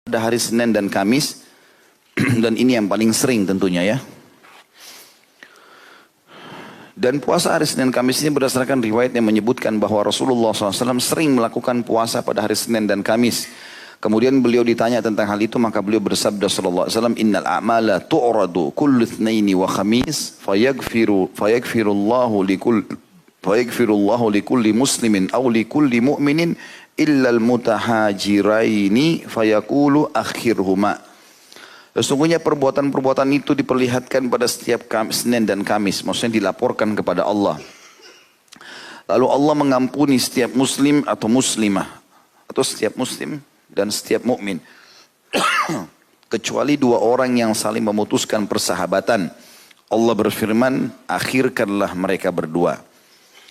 pada hari Senin dan Kamis. Dan ini yang paling sering tentunya ya. Dan puasa hari Senin Kamis ini berdasarkan riwayat yang menyebutkan bahwa Rasulullah SAW sering melakukan puasa pada hari Senin dan Kamis. Kemudian beliau ditanya tentang hal itu, maka beliau bersabda sallallahu alaihi wasallam, "Innal a'mala tu'radu kullu itsnaini wa khamis fayaghfirullahu likulli muslimin aw likulli mu'minin illa al-mutahajiraini fayaqulu akhirhuma." Sesungguhnya perbuatan-perbuatan itu diperlihatkan pada setiap Senin dan Kamis, maksudnya dilaporkan kepada Allah. Lalu Allah mengampuni setiap muslim atau muslimah, atau setiap muslim dan setiap mukmin, kecuali dua orang yang saling memutuskan persahabatan. Allah berfirman, akhirkanlah mereka berdua.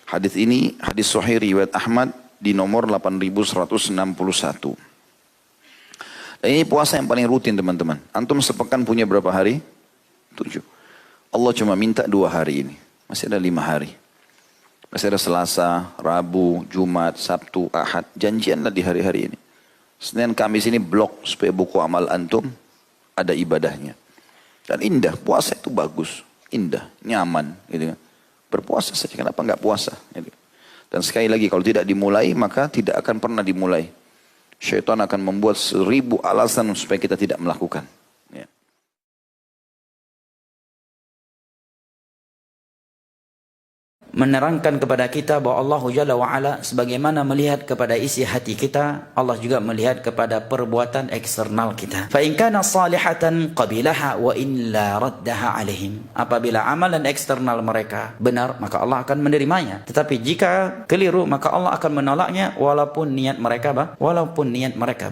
Hadis ini hadis sahih riwayat Ahmad di nomor 8161. Dan ini puasa yang paling rutin teman-teman. Antum sepekan punya berapa hari? 7. Allah cuma minta 2 hari ini. Masih ada 5 hari. Masih ada Selasa, Rabu, Jumat, Sabtu, Ahad. Janjianlah di hari-hari ini. Senin Kamis ini blok supaya buku amal antum ada ibadahnya. Dan indah, puasa itu bagus. Indah, nyaman. Gitu. Berpuasa saja, kenapa enggak puasa? Gitu. Dan sekali lagi kalau tidak dimulai maka tidak akan pernah dimulai. Syaitan akan membuat 1000 alasan supaya kita tidak melakukan. Ya. Menerangkan kepada kita bahwa Allah Jalla wa'ala sebagaimana melihat kepada isi hati kita, Allah juga melihat kepada perbuatan eksternal kita. Fa in kana salihatan qabilaha wa illa raddaha alaihim. Apabila amalan eksternal mereka benar, maka Allah akan menerimanya. Tetapi jika keliru, maka Allah akan menolaknya walaupun niat mereka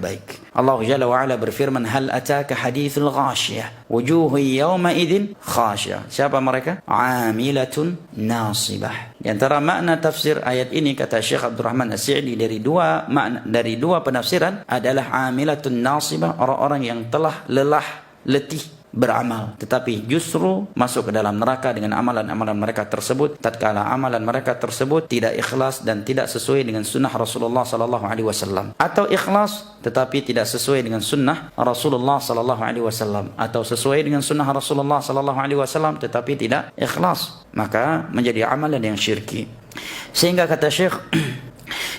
baik. Allah Jalla wa'ala berfirman, hal ataka hadithul ghashiyah wujuhu yawma idzin khashiyah. Siapa mereka? Amilatun nasibah. Di antara makna tafsir ayat ini kata Syekh Abdurrahman As-Sa'di dari dua penafsiran adalah amilatun nasibah, orang-orang yang telah lelah, letih beramal, tetapi justru masuk ke dalam neraka dengan amalan-amalan mereka tersebut tatkala amalan mereka tersebut tidak ikhlas dan tidak sesuai dengan sunnah Rasulullah sallallahu alaihi wasallam, atau ikhlas tetapi tidak sesuai dengan sunnah Rasulullah sallallahu alaihi wasallam, atau sesuai dengan sunnah Rasulullah sallallahu alaihi wasallam tetapi tidak ikhlas, maka menjadi amalan yang syirki. Sehingga kata Syekh,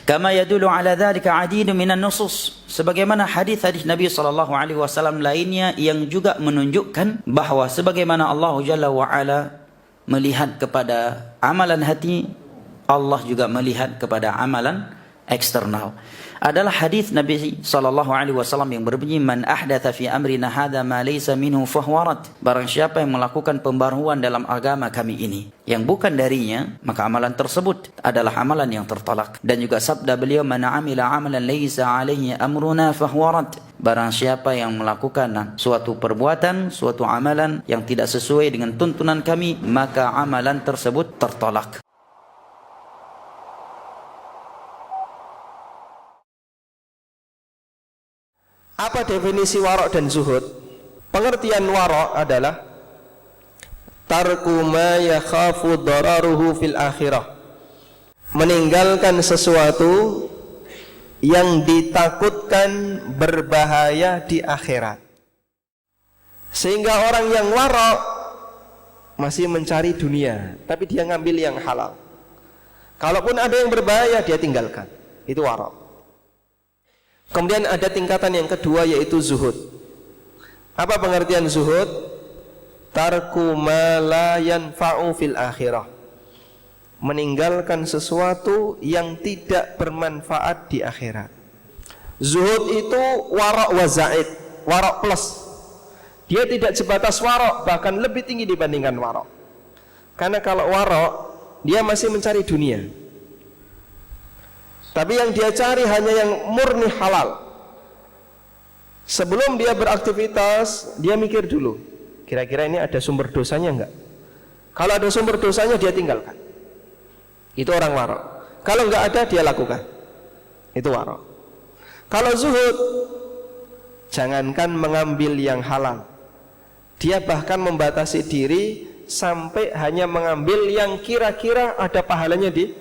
kama yadullu ala dzalika adidun minan nusus, sebagaimana hadis-hadis Nabi sallallahu alaihi wasallam lainnya yang juga menunjukkan bahwa sebagaimana Allah Jalla wa ala melihat kepada amalan hati, Allah juga melihat kepada amalan eksternal. Adalah hadis Nabi sallallahu alaihi wasallam yang berbunyi, man ahdatha fi amrina hadza ma laysa minhu fahuwa rad. Barang siapa yang melakukan pembaruan dalam agama kami ini yang bukan darinya, maka amalan tersebut adalah amalan yang tertolak. Dan juga sabda beliau, man amila amalan laysa alaihi amruna fahuwa rad. Barang siapa yang melakukan suatu perbuatan, suatu amalan yang tidak sesuai dengan tuntunan kami, maka amalan tersebut tertolak. Apa definisi warok dan zuhud? Pengertian warok adalah tarku ma yakhafu dararuhu fil akhirah, meninggalkan sesuatu yang ditakutkan berbahaya di akhirat. Sehingga orang yang warok masih mencari dunia, tapi dia ngambil yang halal. Kalaupun ada yang berbahaya, dia tinggalkan. Itu warok. Kemudian ada tingkatan yang kedua, yaitu zuhud. Apa pengertian zuhud? Tarku ma la yanfa'u fil akhirah, meninggalkan sesuatu yang tidak bermanfaat di akhirat. Zuhud itu warok wa zaid, warok plus. Dia tidak sebatas warok, bahkan lebih tinggi dibandingkan warok. Karena kalau warok, dia masih mencari dunia, tapi yang dia cari hanya yang murni halal. Sebelum dia beraktivitas, dia mikir dulu, kira-kira ini ada sumber dosanya enggak? Kalau ada sumber dosanya, dia tinggalkan. Itu orang warok. Kalau enggak ada, dia lakukan. Itu warok. Kalau zuhud, jangankan mengambil yang halal, dia bahkan membatasi diri sampai hanya mengambil yang kira-kira ada pahalanya di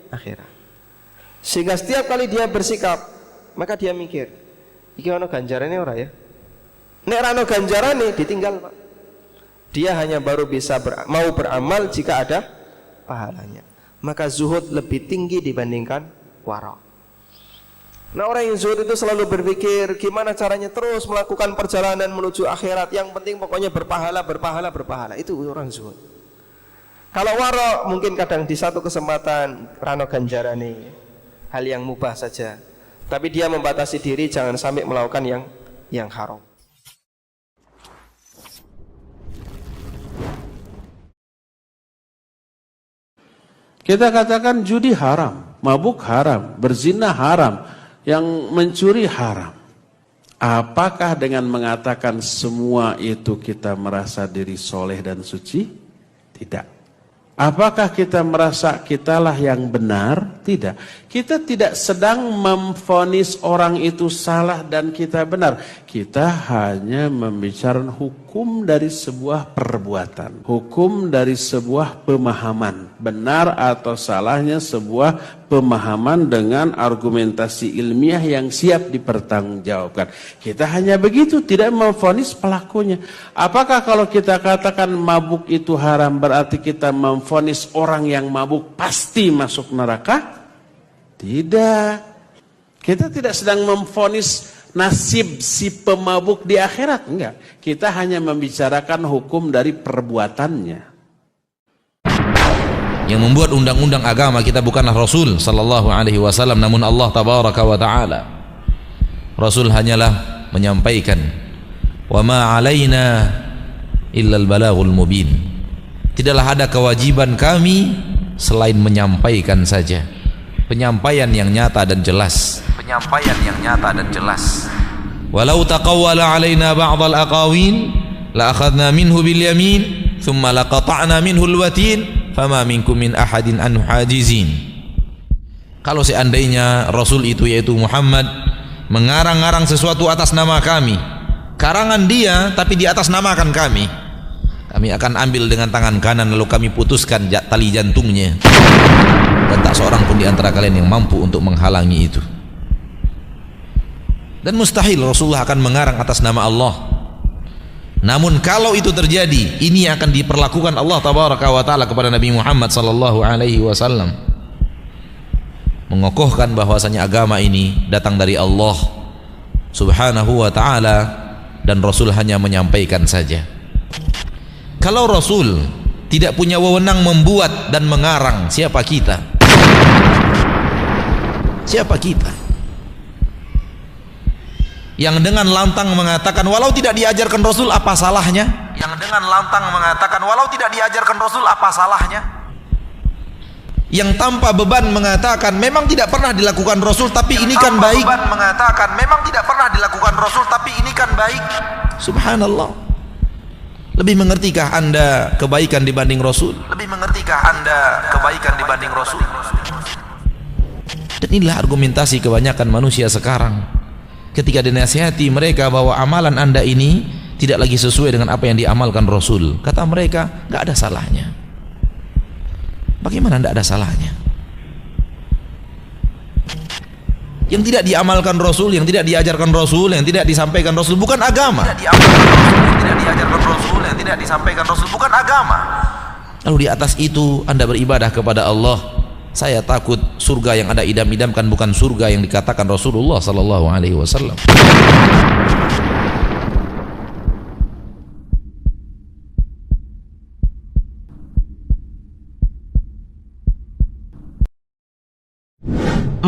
akhirat. Sehingga setiap kali dia bersikap, maka dia mikir, Iki ono ganjarane ora ya? Nek ora ono ganjarane ditinggal, Pak. Dia hanya baru bisa mau beramal jika ada pahalanya. Maka zuhud lebih tinggi dibandingkan wara. Nah, orang yang zuhud itu selalu berpikir gimana caranya terus melakukan perjalanan menuju akhirat. Yang penting pokoknya berpahala. Itu orang zuhud. Kalau wara mungkin kadang di satu kesempatan rano ganjarane, hal yang mubah saja. Tapi dia membatasi diri jangan sampai melakukan yang haram. Kita katakan judi haram, mabuk haram, berzina haram, yang mencuri haram. Apakah dengan mengatakan semua itu kita merasa diri soleh dan suci? Tidak. Apakah kita merasa kitalah yang benar? Tidak. Kita tidak sedang memvonis orang itu salah dan kita benar. Kita hanya membicarakan hukum dari sebuah perbuatan. Hukum dari sebuah pemahaman. Benar atau salahnya sebuah pemahaman dengan argumentasi ilmiah yang siap dipertanggungjawabkan. Kita hanya begitu, tidak memvonis pelakunya. Apakah kalau kita katakan mabuk itu haram berarti kita memvonis orang yang mabuk pasti masuk neraka? Tidak. Kita tidak sedang memvonis nasib si pemabuk di akhirat, enggak. Kita hanya membicarakan hukum dari perbuatannya. Yang membuat undang-undang agama kita bukanlah Rasul sallallahu alaihi wasallam, namun Allah tabaraka wa taala. Rasul hanyalah menyampaikan, wa ma alaina illal balaghul mubin. Tidaklah ada kewajiban kami selain menyampaikan saja. Penyampaian yang nyata dan jelas. Penyampaian yang nyata dan jelas. Walau taqawwala alaina ba'dal aqawin la akhadna minhu bil yamin thumma laqata'na minhu al watin fama minkum min ahadin anhu hajizin. Kalau seandainya Rasul itu yaitu Muhammad mengarang-arang sesuatu atas nama kami, karangan dia tapi di atas namakan kami akan ambil dengan tangan kanan lalu kami putuskan tali jantungnya, dan tak seorang pun di antara kalian yang mampu untuk menghalangi itu. Dan mustahil Rasulullah akan mengarang atas nama Allah. Namun kalau itu terjadi, ini akan diperlakukan Allah tabaraka wa taala kepada Nabi Muhammad sallallahu alaihi wasallam, mengokohkan bahwasanya agama ini datang dari Allah subhanahu wa taala dan Rasul hanya menyampaikan saja. Kalau Rasul tidak punya wewenang membuat dan mengarang, siapa kita? Siapa kita? Yang dengan lantang mengatakan walau tidak diajarkan Rasul apa salahnya? Yang dengan lantang mengatakan walau tidak diajarkan Rasul apa salahnya? Yang tanpa beban mengatakan memang tidak pernah dilakukan Rasul tapi ini kan baik. Beban mengatakan memang tidak pernah dilakukan Rasul tapi ini kan baik. Subhanallah. Lebih mengertikah Anda kebaikan dibanding Rasul? Lebih mengertikah Anda kebaikan dibanding Rasul? Dan inilah argumentasi kebanyakan manusia sekarang. Ketika dinasihati mereka bahwa amalan Anda ini tidak lagi sesuai dengan apa yang diamalkan Rasul, kata mereka, nggak ada salahnya. Bagaimana tidak ada salahnya? Yang tidak diamalkan Rasul, yang tidak diajarkan Rasul, yang tidak disampaikan Rasul bukan agama. Yang tidak diajarkan Rasul, yang tidak disampaikan Rasul bukan agama. Lalu di atas itu Anda beribadah kepada Allah. Saya takut surga yang Anda idam-idamkan bukan surga yang dikatakan Rasulullah sallallahu alaihi wasallam.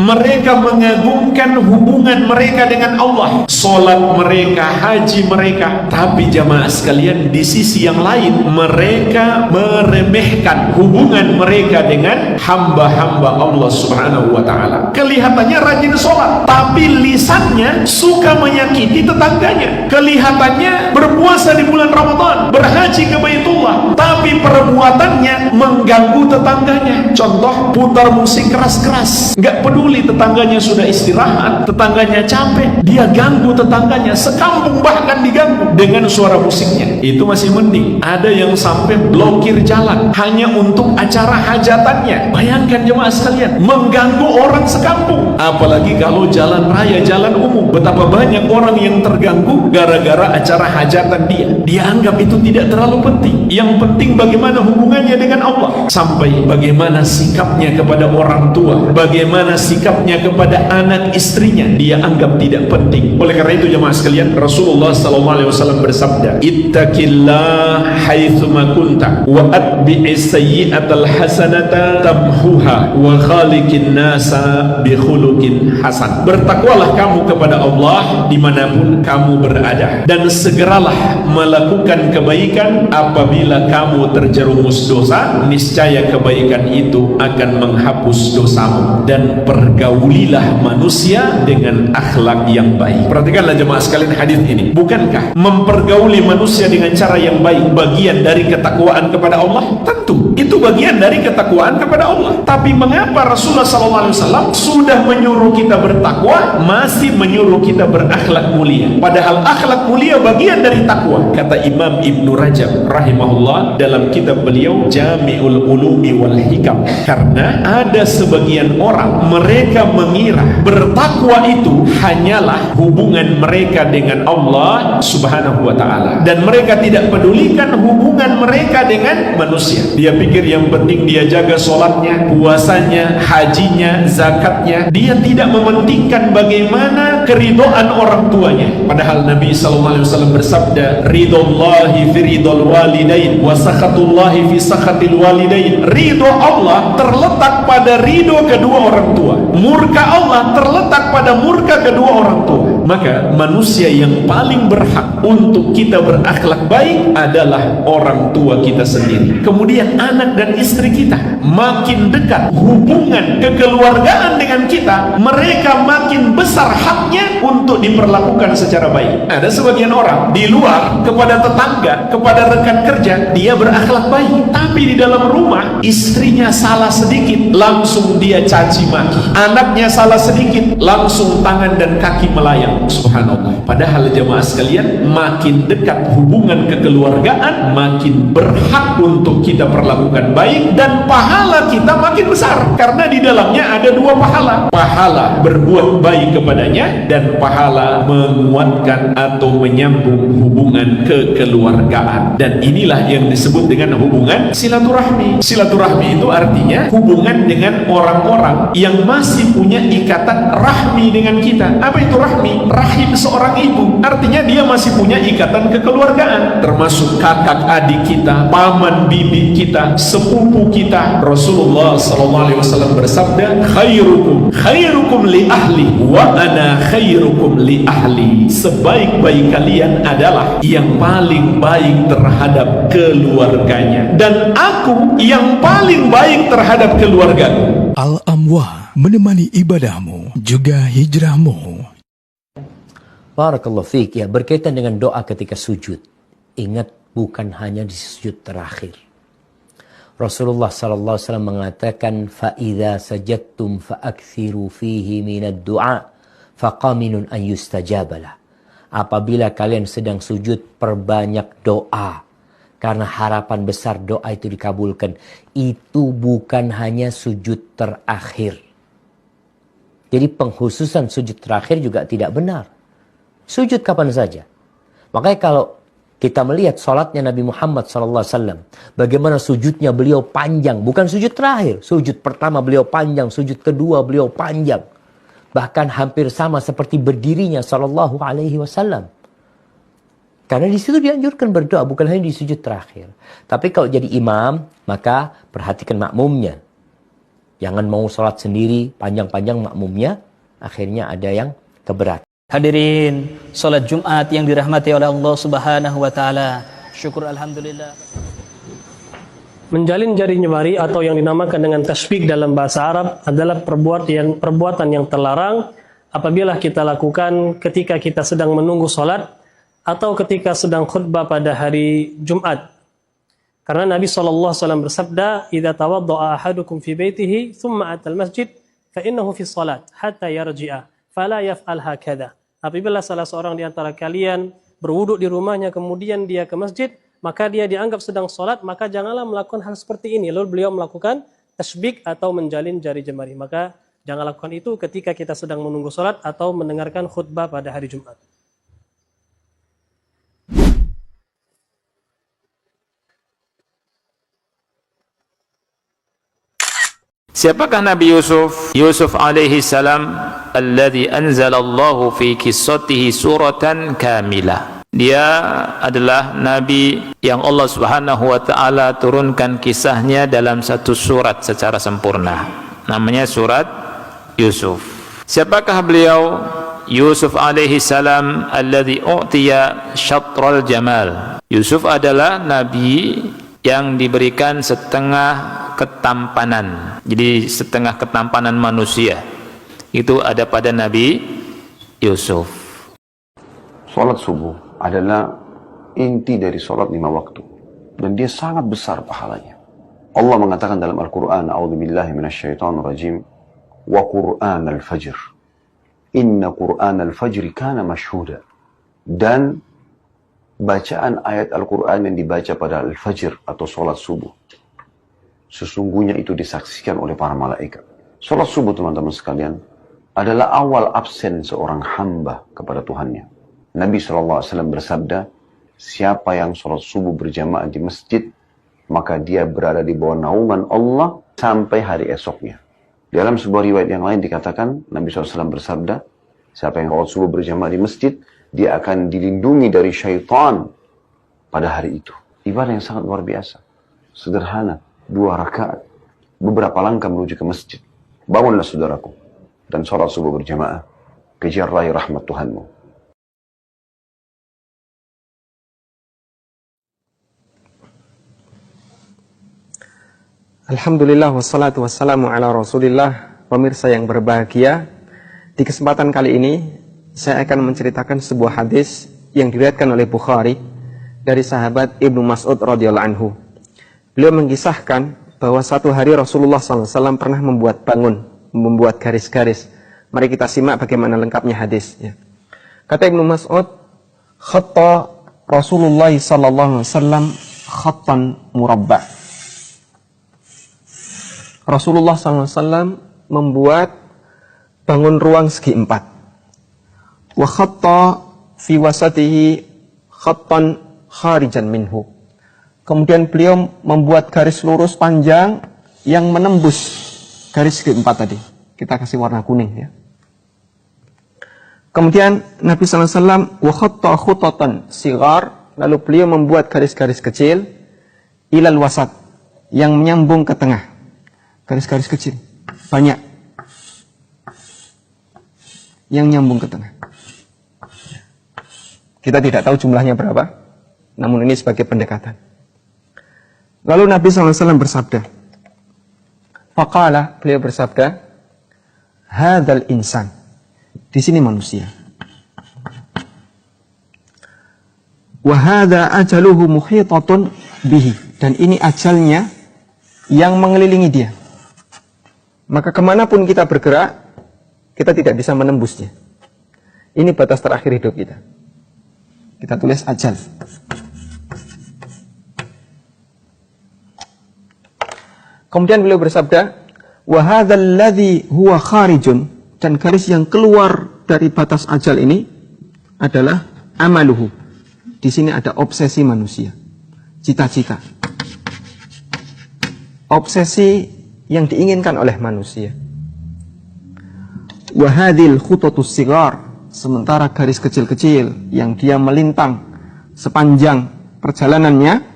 Mereka mengagungkan hubungan mereka dengan Allah, solat mereka, haji mereka. Tapi jamaah sekalian, di sisi yang lain mereka meremehkan hubungan mereka dengan hamba-hamba Allah subhanahu wa ta'ala. Kelihatannya rajin solat, tapi lisannya suka menyakiti tetangganya. Kelihatannya berpuasa di bulan Ramadan, berhaji ke Baitullah, Allah, tapi perbuatannya mengganggu tetangganya. Contoh, putar musik keras-keras, nggak peduli tetangganya sudah istirahat, tetangganya capek, dia ganggu tetangganya, sekampung bahkan diganggu dengan suara musiknya. Itu masih mending. Ada yang sampai blokir jalan hanya untuk acara hajatannya. Bayangkan jemaah sekalian, mengganggu orang sekampung. Apalagi kalau jalan raya, jalan umum, betapa banyak orang yang terganggu gara-gara acara hajatan dia. Dia anggap itu tidak terlalu penting. Yang penting bagaimana hubungannya dengan Allah, sampai bagaimana sikapnya kepada orang tua, bagaimana sikapnya kepada anak istrinya, dia anggap tidak penting. Oleh karena itu jemaah sekalian, Rasulullah SAW bersabda, ittaqillah haitsuma kunta wa atbi'is sayyi'atal hasanata tamhuha wa khaliqin nasa bi khuluqin hasan. Bertakwalah kamu kepada Allah dimanapun kamu berada, dan segeralah melakukan kebaikan. Apabila kamu terjerumus dosa, niscaya kebaikan itu akan menghapus dosamu, dan pergaulilah manusia dengan akhlak yang baik. Perhatikanlah jemaah sekalian hadis ini. Bukankah mempergauli manusia dengan cara yang baik bagian dari ketakwaan kepada Allah? Tentu itu bagian dari ketakwaan kepada Allah. Tapi mengapa Rasulullah SAW sudah menyuruh kita bertakwa, masih menyuruh kita berakhlak mulia? Padahal akhlak mulia bagian dari takwa. Kata Imam Ibnu Rajab rahimahullah dalam kitab beliau Jami'ul Ulumi wal Hikam, karena ada sebagian orang, mereka mengira bertakwa itu hanyalah hubungan mereka dengan Allah Subhanahu wa ta'ala, dan mereka tidak pedulikan hubungan mereka dengan manusia. Dia pikir yang penting dia jaga sholatnya, puasanya, hajinya, zakatnya. Dia tidak mementingkan bagaimana keridhaan orang tuanya. Padahal Nabi SAW bersabda, ridallahi fi ridal walidain wa sakhatullahi fi sakhatil walidain. Ridho Allah terletak pada ridho kedua orang tua, murka Allah terletak pada murka kedua orang tua. Maka manusia yang paling berhak untuk kita berakhlak baik adalah orang tua kita sendiri, kemudian anak dan istri kita. Makin dekat hubungan kekeluargaan dengan kita, mereka makin besar haknya untuk diperlakukan secara baik. Ada sebagian orang di luar kepada tetangga, kepada rekan kerja, dia berakhlak baik, tapi di dalam rumah istrinya salah sedikit langsung dia caci maki, anaknya salah sedikit langsung tangan dan kaki melayang. Subhanallah. Padahal jemaah sekalian, makin dekat hubungan kekeluargaan, makin berhak untuk kita perlakukan baik, dan pahala kita makin besar, karena di dalamnya ada dua pahala: pahala berbuat baik kepadanya, dan pahala menguatkan atau menyambung hubungan kekeluargaan. Dan inilah yang disebut dengan hubungan silaturahmi. Silaturahmi itu artinya hubungan dengan orang-orang yang masih punya ikatan rahmi dengan kita. Apa itu rahmi? Rahim seorang ibu, artinya dia masih punya ikatan kekeluargaan, termasuk kakak adik kita, paman bibi kita, sepupu kita. Rasulullah SAW bersabda, khairukum li ahli wa ana khairukum li ahli. Sebaik-baik kalian adalah yang paling baik terhadap keluarganya, dan aku yang paling baik terhadap keluargaku. Al-Amwah menemani ibadahmu juga hijrahmu. Barakallahu fiik. Ya, berkaitan dengan doa ketika sujud. Ingat, bukan hanya di sujud terakhir. Rasulullah SAW mengatakan, فَإِذَا سَجَدْتُمْ فَأَكْثِرُوا فِيهِ مِنَ الدُّعَاءِ فَقَامِنٌ أَنْ يُسْتَجَابَ لَهُ. Apabila kalian sedang sujud, perbanyak doa, karena harapan besar doa itu dikabulkan. Itu bukan hanya sujud terakhir. Jadi pengkhususan sujud terakhir juga tidak benar. Sujud kapan saja. Makanya kalau kita melihat sholatnya Nabi Muhammad SAW, bagaimana sujudnya beliau panjang. Bukan sujud terakhir. Sujud pertama beliau panjang, sujud kedua beliau panjang. Bahkan hampir sama seperti berdirinya SAW. Karena di situ dianjurkan berdoa, bukan hanya di sujud terakhir. Tapi kalau jadi imam, maka perhatikan makmumnya. Jangan mau sholat sendiri, panjang-panjang makmumnya, akhirnya ada yang keberatan. Hadirin salat Jumat yang dirahmati oleh Allah Subhanahu wa taala. Syukur alhamdulillah. Menjalin jari jemari atau yang dinamakan dengan tasbih dalam bahasa Arab adalah perbuatan yang terlarang apabila kita lakukan ketika kita sedang menunggu salat atau ketika sedang khutbah pada hari Jumat. Karena Nabi SAW bersabda, "Idza tawadda'a ahadukum fi baitihi, thumma atal masjid, fa innahu fi shalat hatta yarji'a, fala yaf'al hakadha." Apabila salah seorang di antara kalian berwuduk di rumahnya kemudian dia ke masjid, maka dia dianggap sedang sholat, maka janganlah melakukan hal seperti ini. Lalu beliau melakukan tasbik atau menjalin jari jemari. Maka jangan lakukan itu ketika kita sedang menunggu sholat atau mendengarkan khutbah pada hari Jumat. Siapakah Nabi Yusuf? Yusuf alaihi salam alladhi anzalallahu fi qissatihi suratan kamilah. Dia adalah nabi yang Allah Subhanahu wa taala turunkan kisahnya dalam satu surat secara sempurna. Namanya surat Yusuf. Siapakah beliau? Yusuf alaihi salam alladhi u'tiya syatral jamal. Yusuf adalah nabi yang diberikan setengah ketampanan. Jadi setengah ketampanan manusia itu ada pada Nabi Yusuf. Salat subuh adalah inti dari salat 5 waktu dan dia sangat besar pahalanya. Allah mengatakan dalam Al-Qur'an, "A'udzubillahi minasyaitonirrajim, wa Qur'anal fajr. Inna Qur'anal fajr kana mashhuda." Dan bacaan ayat Al-Quran yang dibaca pada Al-Fajr atau sholat subuh, sesungguhnya itu disaksikan oleh para malaikat. Sholat subuh, teman-teman sekalian, adalah awal absen seorang hamba kepada Tuhannya. Nabi SAW bersabda, siapa yang sholat subuh berjamaah di masjid, maka dia berada di bawah naungan Allah sampai hari esoknya. Dalam sebuah riwayat yang lain dikatakan, Nabi SAW bersabda, siapa yang sholat subuh berjamaah di masjid, dia akan dilindungi dari syaitan pada hari itu. Ibadah yang sangat luar biasa. Sederhana, 2 rakaat. Beberapa langkah menuju ke masjid. Bangunlah saudaraku. Dan sholat subuh berjamaah. Kejar raih rahmat Tuhanmu. Alhamdulillah wassalatu wassalamu ala rasulillah. Pemirsa yang berbahagia, di kesempatan kali ini saya akan menceritakan sebuah hadis yang diriwayatkan oleh Bukhari dari sahabat Ibnu Mas'ud radhiyallahu anhu. Beliau mengisahkan bahwa satu hari Rasulullah SAW pernah membuat garis-garis. Mari kita simak bagaimana lengkapnya hadis. Ya. Kata Ibnu Mas'ud, khatta Rasulullah SAW khattan murabba. Rasulullah SAW membuat bangun ruang segi 4. Wa khatta fi wasatihi khattan kharijan minhu. Kemudian beliau membuat garis lurus panjang yang menembus garis keempat tadi. Kita kasih warna kuning ya. Kemudian Nabi SAW wa khatta khutatan sigar, lalu beliau membuat garis-garis kecil ilal wasat yang menyambung ke tengah. Garis-garis kecil banyak yang nyambung ke tengah. Kita tidak tahu jumlahnya berapa, namun ini sebagai pendekatan. Lalu Nabi SAW bersabda, faqala, beliau bersabda, hadzal insan, di sini manusia. Wa hadza ajaluhu muhitatun bihi, dan ini ajalnya yang mengelilingi dia. Maka kemanapun kita bergerak, kita tidak bisa menembusnya. Ini batas terakhir hidup kita. Kita tulis ajal. Kemudian beliau bersabda, wa hadzal ladzi huwa kharijun, dan garis yang keluar dari batas ajal ini adalah amaluhu. Di sini ada obsesi manusia, cita-cita. Obsesi yang diinginkan oleh manusia. Wa hadzal khutatus sigar, sementara garis kecil-kecil yang dia melintang sepanjang perjalanannya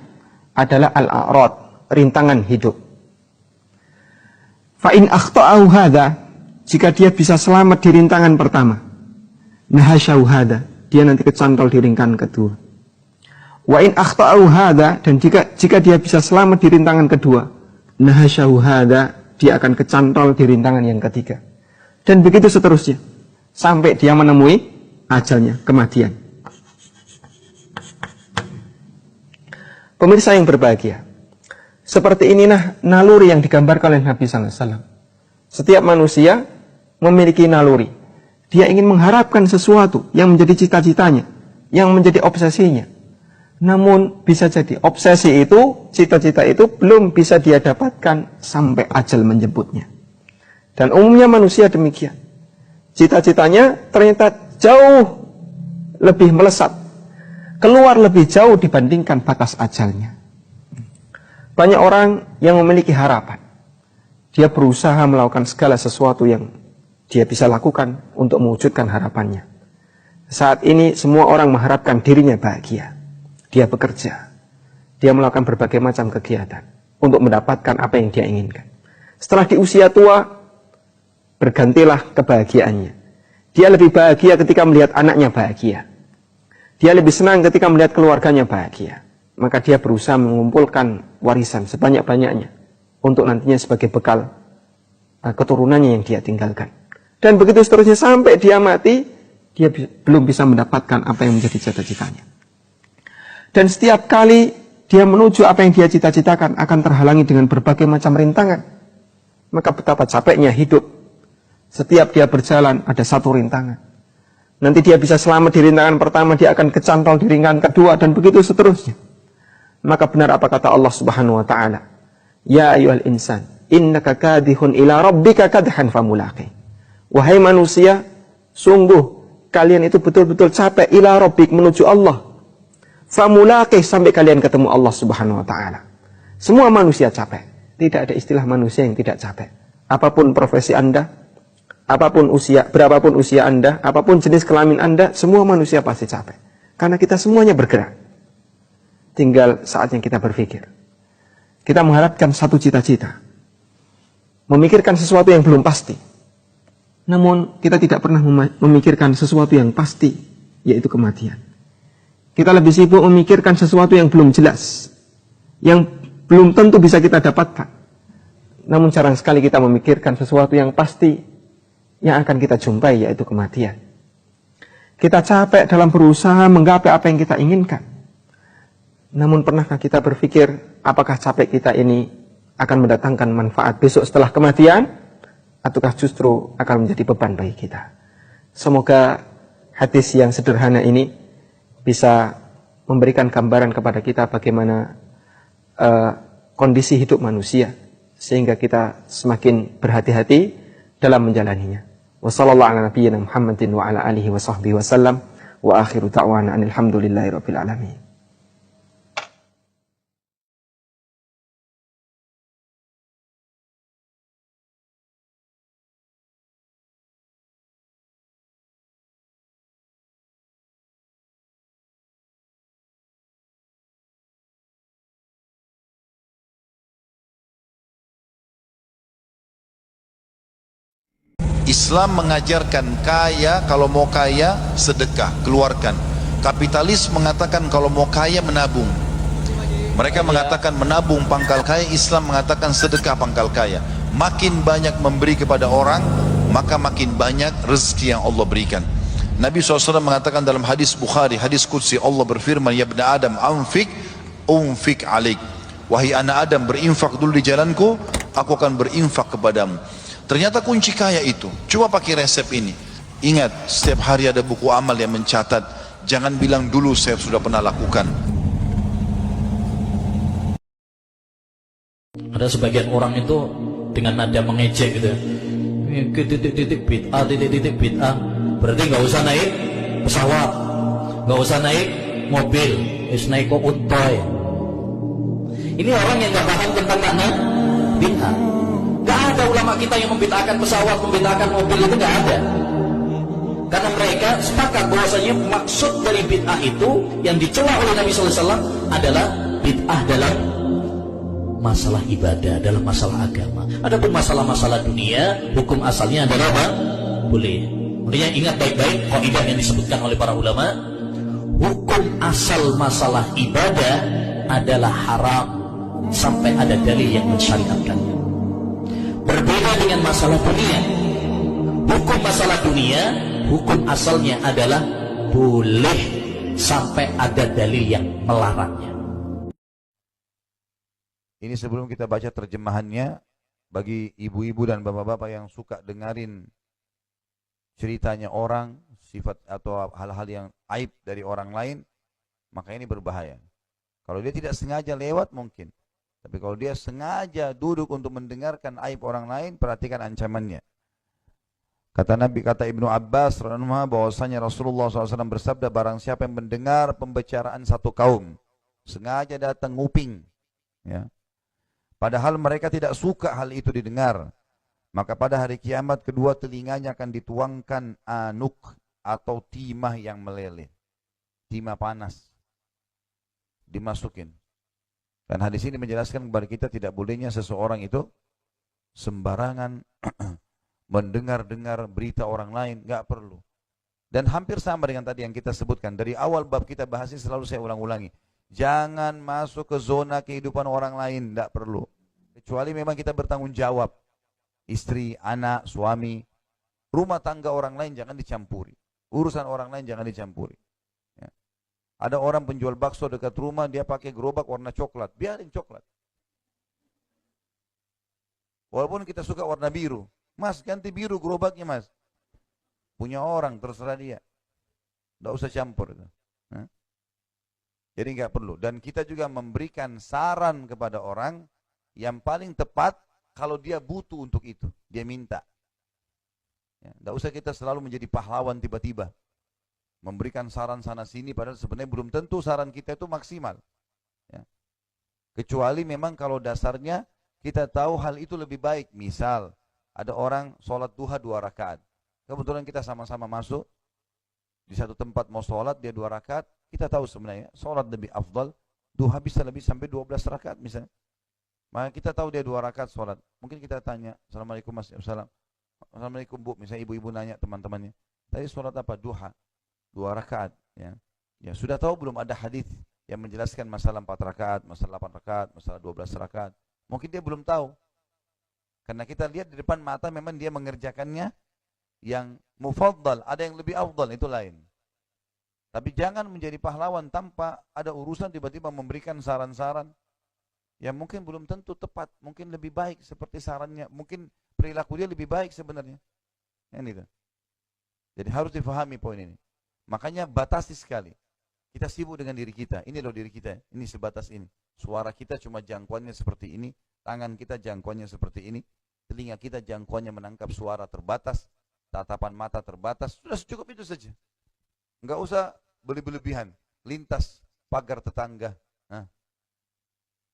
adalah al-a'rad, rintangan hidup. Fa in akhta'ahu hadza, jika dia bisa selamat di rintangan pertama, nahasyahu hadza, dia nanti kecantol di rintangan kedua. Wa in akhta'ahu hadza, dan jika dia bisa selamat di rintangan kedua, nahasyahu hadza, dia akan kecantol di rintangan yang ketiga. Dan begitu seterusnya sampai dia menemui ajalnya, kematian. Pemirsa yang berbahagia, Seperti inilah naluri yang digambarkan oleh Nabi SAW. Setiap manusia memiliki naluri. Dia ingin mengharapkan sesuatu yang menjadi cita-citanya, yang menjadi obsesinya. Namun bisa jadi obsesi itu, cita-cita itu belum bisa dia dapatkan sampai ajal menjemputnya. Dan umumnya manusia demikian. Cita-citanya ternyata jauh lebih melesat, keluar lebih jauh dibandingkan batas ajalnya. Banyak orang yang memiliki harapan. Dia berusaha melakukan segala sesuatu yang dia bisa lakukan untuk mewujudkan harapannya. Saat ini semua orang mengharapkan dirinya bahagia. Dia bekerja. Dia melakukan berbagai macam kegiatan untuk mendapatkan apa yang dia inginkan. Setelah di usia tua, bergantilah kebahagiaannya. Dia lebih bahagia ketika melihat anaknya bahagia. Dia lebih senang ketika melihat keluarganya bahagia. Maka dia berusaha mengumpulkan warisan sebanyak-banyaknya untuk nantinya sebagai bekal keturunannya yang dia tinggalkan. Dan begitu seterusnya sampai dia mati, dia belum bisa mendapatkan apa yang menjadi cita-citanya. Dan setiap kali dia menuju apa yang dia cita-citakan akan terhalangi dengan berbagai macam rintangan. Maka betapa capeknya hidup. Setiap dia berjalan ada satu rintangan. Nanti dia bisa selamat di rintangan pertama, dia akan kecantol di rintangan kedua, dan begitu seterusnya. Maka benar apa kata Allah Subhanahu wa taala, ya ayyuhal insan, innaka kadihun ila rabbika kadhan famulaqi. Wahai manusia, sungguh kalian itu betul-betul capek ila rabbik, menuju Allah. Famulaqi, sampai kalian ketemu Allah Subhanahu wa taala. Semua manusia capek. Tidak ada istilah manusia yang tidak capek. Apapun profesi Anda, apapun usia, berapapun usia Anda, apapun jenis kelamin Anda, semua manusia pasti capek. Karena kita semuanya bergerak. Tinggal saatnya kita berpikir. Kita mengharapkan satu cita-cita. Memikirkan sesuatu yang belum pasti. Namun kita tidak pernah memikirkan sesuatu yang pasti, yaitu kematian. Kita lebih sibuk memikirkan sesuatu yang belum jelas, yang belum tentu bisa kita dapatkan. Namun jarang sekali kita memikirkan sesuatu yang pasti, yang akan kita jumpai, yaitu kematian. Kita capek dalam berusaha menggapai apa yang kita inginkan. Namun pernahkah kita berpikir, apakah capek kita ini akan mendatangkan manfaat besok setelah kematian, ataukah justru akan menjadi beban bagi kita? Semoga hadis yang sederhana ini bisa memberikan gambaran kepada kita bagaimana kondisi hidup manusia, sehingga kita semakin berhati-hati dalam menjalaninya. Wassallallahu ala nabiyyina Muhammadin wa ala alihi wa sahbihi wasallam, wa akhiru da'wana alhamdulillahi rabbil alamin. Islam mengajarkan kaya, kalau mau kaya sedekah, keluarkan. Kapitalis mengatakan kalau mau kaya menabung. Mereka mengatakan menabung pangkal kaya, Islam mengatakan sedekah pangkal kaya. Makin banyak memberi kepada orang, maka makin banyak rezeki yang Allah berikan. Nabi SAW mengatakan dalam hadis Bukhari, hadis Qudsi, Allah berfirman, ya ibna Adam, unfik alik. Wahai anak Adam, berinfak dulu di jalanku, aku akan berinfak kepadamu. Ternyata kunci kaya itu, coba pakai resep ini. Ingat, setiap hari ada buku amal yang mencatat. Jangan bilang dulu saya sudah pernah lakukan. Ada sebagian orang itu dengan nada mengejek gitu. Titik-titik bid'ah. Berarti nggak usah naik pesawat, nggak usah naik mobil, naik kok untoy. Ini orang yang nggak paham tentang makna bid'ah. Gak ada ulama kita yang membid'ahkan pesawat, membid'ahkan mobil, itu gak ada. Karena mereka sepakat bahwasanya maksud dari bid'ah itu yang dicela oleh Nabi SAW adalah bid'ah dalam masalah ibadah, dalam masalah agama. Adapun masalah-masalah dunia, hukum asalnya adalah apa? Boleh. Makanya ingat baik-baik kaidah yang disebutkan oleh para ulama, hukum asal masalah ibadah adalah haram sampai ada dalil yang mensyariatkannya. Berbeda dengan masalah dunia. Hukum masalah dunia, hukum asalnya adalah boleh sampai ada dalil yang melarangnya. Ini sebelum kita baca terjemahannya, bagi ibu-ibu dan bapak-bapak yang suka dengarin ceritanya orang, sifat atau hal-hal yang aib dari orang lain, maka ini berbahaya. Kalau dia tidak sengaja lewat mungkin, tapi kalau dia sengaja duduk untuk mendengarkan aib orang lain, perhatikan ancamannya. Kata Ibnu Abbas radhiyallahu bahwasanya Rasulullah SAW bersabda, barang siapa yang mendengar pembicaraan satu kaum, sengaja datang nguping, ya, padahal mereka tidak suka hal itu didengar, maka pada hari kiamat kedua telinganya akan dituangkan anuk atau timah yang meleleh, timah panas, dimasukin. Dan hadis ini menjelaskan kepada kita tidak bolehnya seseorang itu sembarangan mendengar-dengar berita orang lain, nggak perlu. Dan hampir sama dengan tadi yang kita sebutkan dari awal bab kita bahas ini, selalu saya ulang-ulangi, jangan masuk ke zona kehidupan orang lain, nggak perlu. Kecuali memang kita bertanggung jawab, istri, anak, suami, rumah tangga orang lain jangan dicampuri, urusan orang lain jangan dicampuri. Ya. Ada orang penjual bakso dekat rumah, dia pakai gerobak warna coklat, biarin coklat. Walaupun kita suka warna biru, mas ganti biru gerobaknya mas, punya orang terserah dia, nggak usah campur itu. Nah. Jadi nggak perlu. Dan kita juga memberikan saran kepada orang yang paling tepat kalau dia butuh untuk itu, dia minta. Ya, nggak usah kita selalu menjadi pahlawan tiba-tiba, memberikan saran sana sini, padahal sebenarnya belum tentu saran kita itu maksimal. Ya. Kecuali memang kalau dasarnya kita tahu hal itu lebih baik. Misal ada orang sholat duha 2 rakaat, kebetulan kita sama-sama masuk di satu tempat mau sholat, dia 2 rakaat, kita tahu sebenarnya sholat lebih afdal, duha bisa lebih sampai 12 rakaat misalnya. Maka kita tahu dia 2 rakaat sholat, mungkin kita tanya, Assalamualaikum mas, Assalamualaikum bu, misalnya ibu-ibu nanya teman-temannya, tadi sholat apa? Duha, 2 rakaat. Ya. Ya sudah tahu belum ada hadis yang menjelaskan masalah 4 rakaat, masalah 8 rakaat, masalah 12 rakaat. Mungkin dia belum tahu. Karena kita lihat di depan mata memang dia mengerjakannya yang mufaddal, ada yang lebih afdal, itu lain. Tapi jangan menjadi pahlawan tanpa ada urusan tiba-tiba memberikan saran-saran yang mungkin belum tentu tepat, mungkin lebih baik seperti sarannya, mungkin perilaku dia lebih baik sebenarnya. Ini kan. Jadi harus difahami poin ini. Makanya batasi sekali. Kita sibuk dengan diri kita. Ini loh diri kita, ini sebatas ini. Suara kita cuma jangkauannya seperti ini, tangan kita jangkauannya seperti ini, telinga kita jangkauannya menangkap suara terbatas, tatapan mata terbatas, sudah cukup itu saja. Enggak usah berlebihan, lintas pagar tetangga. Nah,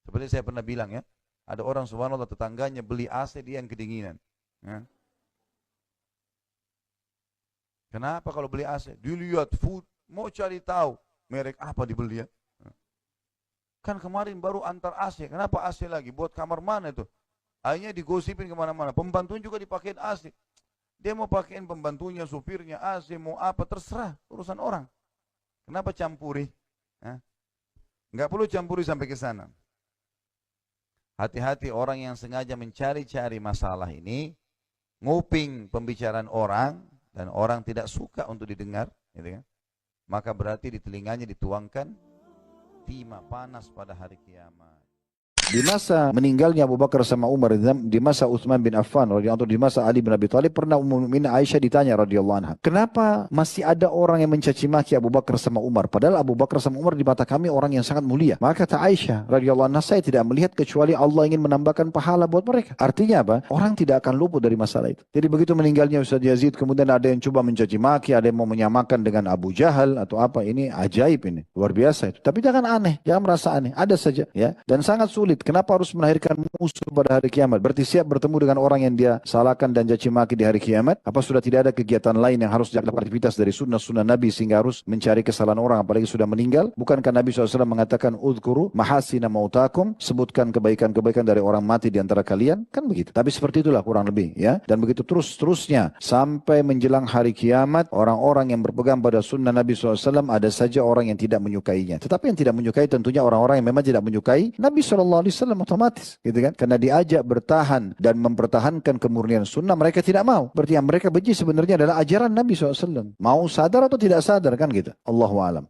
seperti saya pernah bilang ya, ada orang subhanallah tetangganya beli AC, dia yang kedinginan. Nah. Kenapa kalau beli AC? Dilihat food, mau cari tahu merek apa dibeli ya. Kan kemarin baru antar AC, kenapa AC lagi? Buat kamar mana itu? Akhirnya digosipin kemana-mana, pembantunya juga dipakein AC. Dia mau pakein pembantunya, supirnya AC, mau apa, terserah, urusan orang. Kenapa campuri? Nggak perlu campuri sampai ke sana. Hati-hati orang yang sengaja mencari-cari masalah ini, nguping pembicaraan orang, dan orang tidak suka untuk didengar, gitu kan? Maka berarti di telinganya dituangkan timah panas pada hari kiamat. Di masa meninggalnya Abu Bakar sama Umar, di masa Utsman bin Affan radhiyallahu, di masa Ali bin Abi Thalib, pernah Ummul Mukminin Aisyah ditanya radhiyallahu anha, kenapa masih ada orang yang mencaci maki Abu Bakar sama Umar, padahal Abu Bakar sama Umar di mata kami orang yang sangat mulia. Maka kata Aisyah radhiyallahu anha, saya tidak melihat kecuali Allah ingin menambahkan pahala buat mereka. Artinya apa? Orang tidak akan luput dari masalah itu. Jadi begitu meninggalnya Ustaz Yazid, kemudian ada yang coba mencaci maki, ada yang mau menyamakan dengan Abu Jahal atau apa, ini ajaib, ini luar biasa itu. Tapi jangan aneh, jangan merasa aneh, ada saja ya, dan sangat sulit. Kenapa harus melahirkan musuh pada hari kiamat? Berarti siap bertemu dengan orang yang dia salahkan dan caci maki di hari kiamat? Apa sudah tidak ada kegiatan lain yang harus dilakukan, aktivitas dari sunnah-sunnah Nabi sehingga harus mencari kesalahan orang apalagi sudah meninggal? Bukankah Nabi SAW mengatakan udhkuru mahasina mautakum, sebutkan kebaikan-kebaikan dari orang mati di antara kalian? Kan begitu. Tapi seperti itulah kurang lebih ya. Dan begitu terus-terusnya sampai menjelang hari kiamat, orang-orang yang berpegang pada sunnah Nabi SAW ada saja orang yang tidak menyukainya. Tetapi yang tidak menyukai tentunya orang-orang yang memang tidak menyukai Nabi SAW otomatis, gitu kan? Karena diajak bertahan dan mempertahankan kemurnian sunnah, mereka tidak mau. Berarti yang mereka benci sebenarnya adalah ajaran Nabi SAW. Mau sadar atau tidak sadar kan gitu. Allahu a'lam.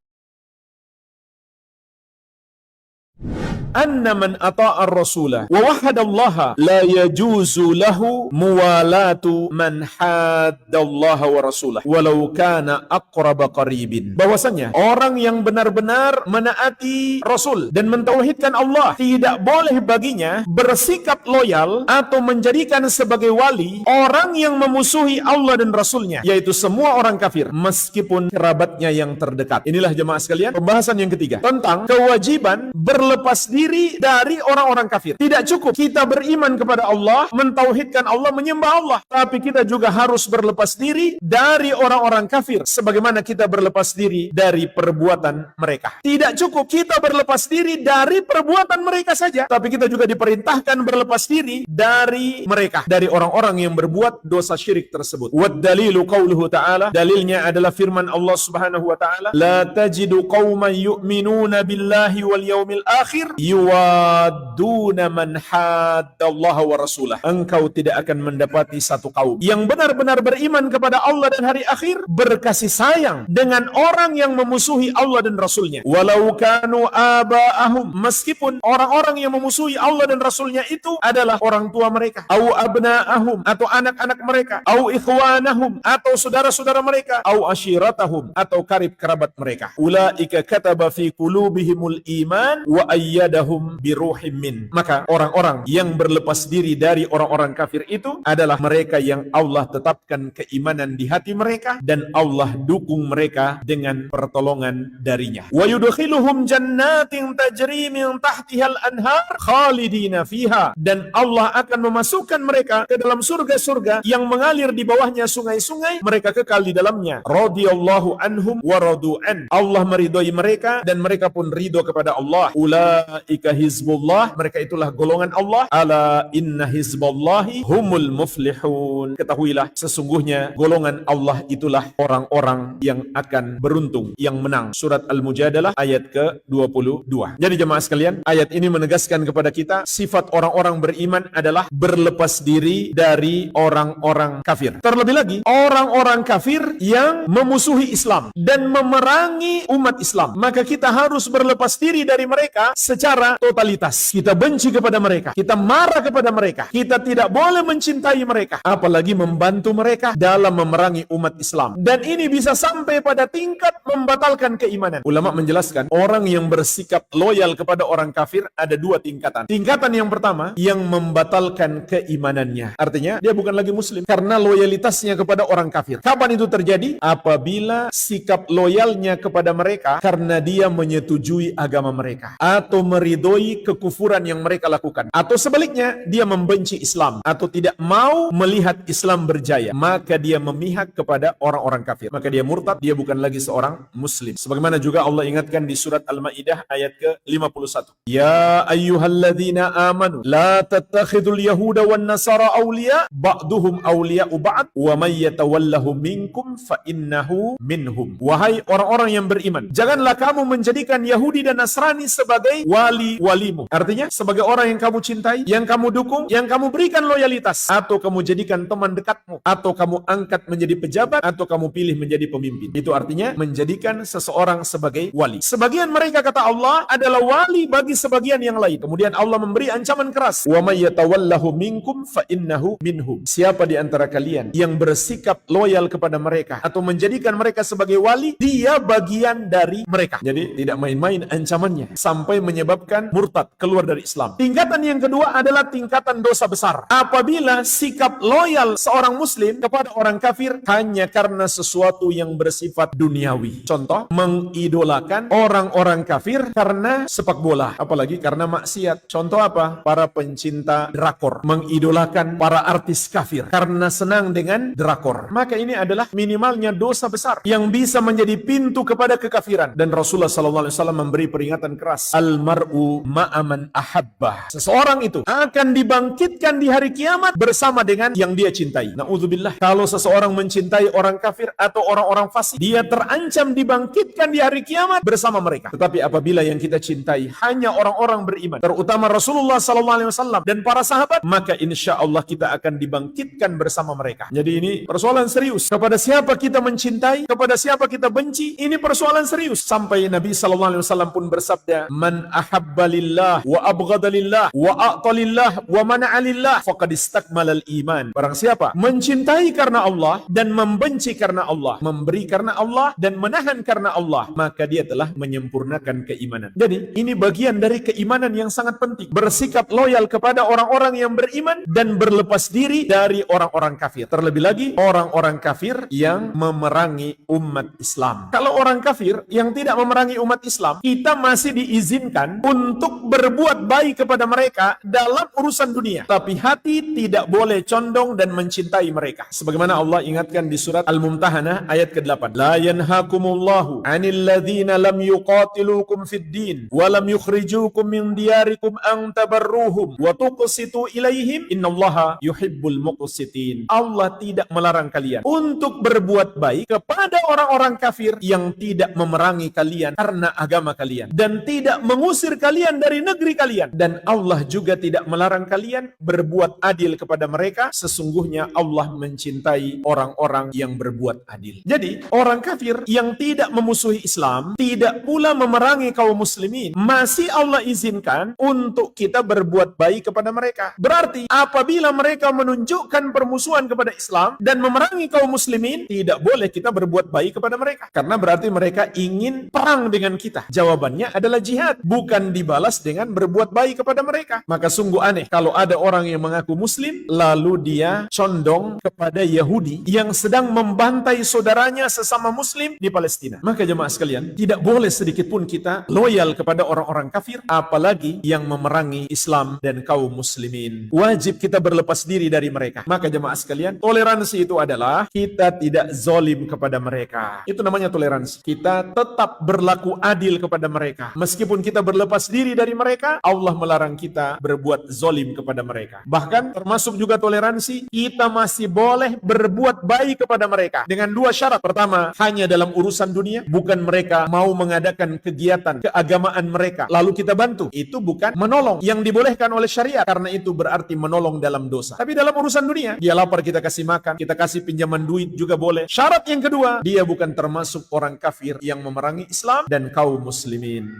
anna man ata'a ar-rasula wa wahadallaha la yajuzu lahu muwalatu man haddallaha wa rasulah walau kana aqraba qaribin. Bahwasanya orang yang benar-benar menaati Rasul dan mentauhidkan Allah, tidak boleh baginya bersikap loyal atau menjadikan sebagai wali orang yang memusuhi Allah dan Rasulnya, yaitu semua orang kafir meskipun kerabatnya yang terdekat. Inilah jemaah sekalian pembahasan yang ketiga tentang kewajiban berlepas diri dari orang-orang kafir. Tidak cukup kita beriman kepada Allah, mentauhidkan Allah, menyembah Allah, tapi kita juga harus berlepas diri dari orang-orang kafir sebagaimana kita berlepas diri dari perbuatan mereka. Tidak cukup kita berlepas diri dari perbuatan mereka saja, tapi kita juga diperintahkan berlepas diri dari mereka, dari orang-orang yang berbuat dosa syirik tersebut. Wad dalilu qauluhu ta'ala, dalilnya adalah firman Allah Subhanahu wa ta'ala, la tajidu qauman yu'minuna billahi wal yaumil akhir yuwadduna man haddallaha wa rasulah. Engkau tidak akan mendapati satu kaum yang benar-benar beriman kepada Allah dan hari akhir berkasih sayang dengan orang yang memusuhi Allah dan Rasulnya. Walau kanu aba'ahum, meskipun orang-orang yang memusuhi Allah dan Rasulnya itu adalah orang tua mereka, au abna'ahum, atau anak-anak mereka, au ikhwanahum, atau saudara-saudara mereka, au ashiratahum, atau karib kerabat mereka. Ulaika kataba fi qulubihimul iman wa ayyadahum biruhim min. Maka orang-orang yang berlepas diri dari orang-orang kafir itu adalah mereka yang Allah tetapkan keimanan di hati mereka dan Allah dukung mereka dengan pertolongan darinya. Wa yudkhiluhum jannatin tajri min tahtihal anhar khalidina fiha, dan Allah akan memasukkan mereka ke dalam surga-surga yang mengalir di bawahnya sungai-sungai, mereka kekal di dalamnya. Radhiyallahu anhum wa radu'an, Allah meridhoi mereka dan mereka pun ridho kepada Allah. Ulaika hizbullah, mereka itulah golongan Allah. Ala inna hizballahi humul muflihun. Ketahuilah sesungguhnya golongan Allah itulah orang-orang yang akan beruntung, yang menang. Surat Al-Mujadalah ayat ke-22. Jadi jemaah sekalian, ayat ini menegaskan kepada kita sifat orang-orang beriman adalah berlepas diri dari orang-orang kafir. Terlebih lagi, orang-orang kafir yang memusuhi Islam dan memerangi umat Islam, maka kita harus berlepas diri dari mereka secara totalitas. Kita benci kepada mereka, kita marah kepada mereka, kita tidak boleh mencintai mereka, apalagi membantu mereka dalam memerangi umat Islam. Dan ini bisa sampai pada tingkat membatalkan keimanan. Ulama menjelaskan, orang yang bersikap loyal kepada orang kafir ada dua tingkatan. Tingkatan yang pertama, yang membatalkan keimanannya. Artinya, dia bukan lagi muslim karena loyalitasnya kepada orang kafir. Kapan itu terjadi? Apabila sikap loyalnya kepada mereka karena dia menyetujui agama mereka, atau meridhoi kekufuran yang mereka lakukan, atau sebaliknya, dia membenci Islam atau tidak mau melihat Islam berjaya, maka dia memihak kepada orang-orang kafir, maka dia murtad, dia bukan lagi seorang muslim. Sebagaimana juga Allah ingatkan di surat Al-Maidah ayat ke-51, ya ayyuhalladzina amanu la tattakhidul yahuda wan nasara awliya ba'duhum awliya'u ba'd wa may yatawallahu minkum fa innahu minhum. Wahai orang-orang yang beriman, janganlah kamu menjadikan Yahudi dan Nasrani sebagai wali-walimu. Artinya sebagai orang yang kamu cintai, yang kamu dukung, yang kamu berikan loyalitas, atau kamu jadikan teman dekatmu, atau kamu angkat menjadi pejabat, atau kamu pilih menjadi pemimpin. Itu artinya menjadikan seseorang sebagai wali. Sebagian mereka, kata Allah, adalah wali bagi sebagian yang lain. Kemudian Allah memberi ancaman keras, wa may yatawallahu minkum fa innahu minhum. Siapa di antara kalian yang bersikap loyal kepada mereka atau menjadikan mereka sebagai wali, dia bagian dari mereka. Jadi tidak main-main ancamannya sampai menyebabkan murtad, keluar dari Islam. Tingkatan yang kedua adalah tingkatan dosa besar. Apabila sikap loyal seorang muslim kepada orang kafir hanya karena sesuatu yang bersifat duniawi. Contoh, mengidolakan orang-orang kafir karena sepak bola, apalagi karena maksiat. Contoh apa? Para pencinta drakor mengidolakan para artis kafir karena senang dengan drakor. Maka ini adalah minimalnya dosa besar yang bisa menjadi pintu kepada kekafiran. Dan Rasulullah SAW memberi peringatan keras, almar'u ma'aman ahabbah. Seseorang itu akan dibangkitkan di hari kiamat bersama dengan yang dia cintai. Na'udzubillah. Kalau seseorang mencintai orang kafir atau orang-orang fasik, dia terancam dibangkitkan di hari kiamat bersama mereka. Tetapi apabila yang kita cintai hanya orang-orang beriman, terutama Rasulullah SAW dan para sahabat, maka insya Allah kita akan dibangkitkan bersama mereka. Jadi ini persoalan serius. Kepada siapa kita mencintai, kepada siapa kita benci, ini persoalan serius. Sampai Nabi SAW pun bersabda, man ahab ahabbalillah wa abghadalillah wa a'talillah wa mana'alillah faqad istakmalal iman. Barang siapa mencintai karena Allah dan membenci karena Allah, memberi karena Allah dan menahan karena Allah, maka dia telah menyempurnakan keimanan. Jadi ini bagian dari keimanan yang sangat penting. Bersikap loyal kepada orang-orang yang beriman dan berlepas diri dari orang-orang kafir. Terlebih lagi orang-orang kafir yang memerangi umat Islam. Kalau orang kafir yang tidak memerangi umat Islam, kita masih diizinkan untuk berbuat baik kepada mereka dalam urusan dunia. Tapi hati tidak boleh condong dan mencintai mereka. Sebagaimana Allah ingatkan di surat Al-Mumtahanah ayat ke-8. La yanhakumullahu 'anil ladzina lam yuqatilukum fid din wa lam yukhrijukum min diyarikum an tabarruhum wa tuqsitu ilaihim innallaha yuhibbul muqsitin. Allah tidak melarang kalian untuk berbuat baik kepada orang-orang kafir yang tidak memerangi kalian karena agama kalian dan tidak mengusir kalian dari negeri kalian, dan Allah juga tidak melarang kalian berbuat adil kepada mereka. Sesungguhnya Allah mencintai orang-orang yang berbuat adil. Jadi orang kafir yang tidak memusuhi Islam, tidak pula memerangi kaum muslimin, masih Allah izinkan untuk kita berbuat baik kepada mereka. Berarti apabila mereka menunjukkan permusuhan kepada Islam dan memerangi kaum muslimin, tidak boleh kita berbuat baik kepada mereka, karena berarti mereka ingin perang dengan kita. Jawabannya adalah jihad, bukan dibalas dengan berbuat baik kepada mereka. Maka sungguh aneh kalau ada orang yang mengaku muslim lalu dia condong kepada Yahudi yang sedang membantai saudaranya sesama muslim di Palestina. Maka jemaah sekalian, tidak boleh sedikit pun kita loyal kepada orang-orang kafir, apalagi yang memerangi Islam dan kaum muslimin. Wajib kita berlepas diri dari mereka. Maka jemaah sekalian, toleransi itu adalah kita tidak zalim kepada mereka. Itu namanya toleransi. Kita tetap berlaku adil kepada mereka. Meskipun kita berlepas diri dari mereka, Allah melarang kita berbuat zalim kepada mereka. Bahkan termasuk juga toleransi, kita masih boleh berbuat baik kepada mereka dengan dua syarat. Pertama, hanya dalam urusan dunia, bukan mereka mau mengadakan kegiatan keagamaan mereka lalu kita bantu. Itu bukan menolong yang dibolehkan oleh syariat, karena itu berarti menolong dalam dosa. Tapi dalam urusan dunia, dia lapar kita kasih makan, kita kasih pinjaman duit juga boleh. Syarat yang kedua, dia bukan termasuk orang kafir yang memerangi Islam dan kaum muslimin.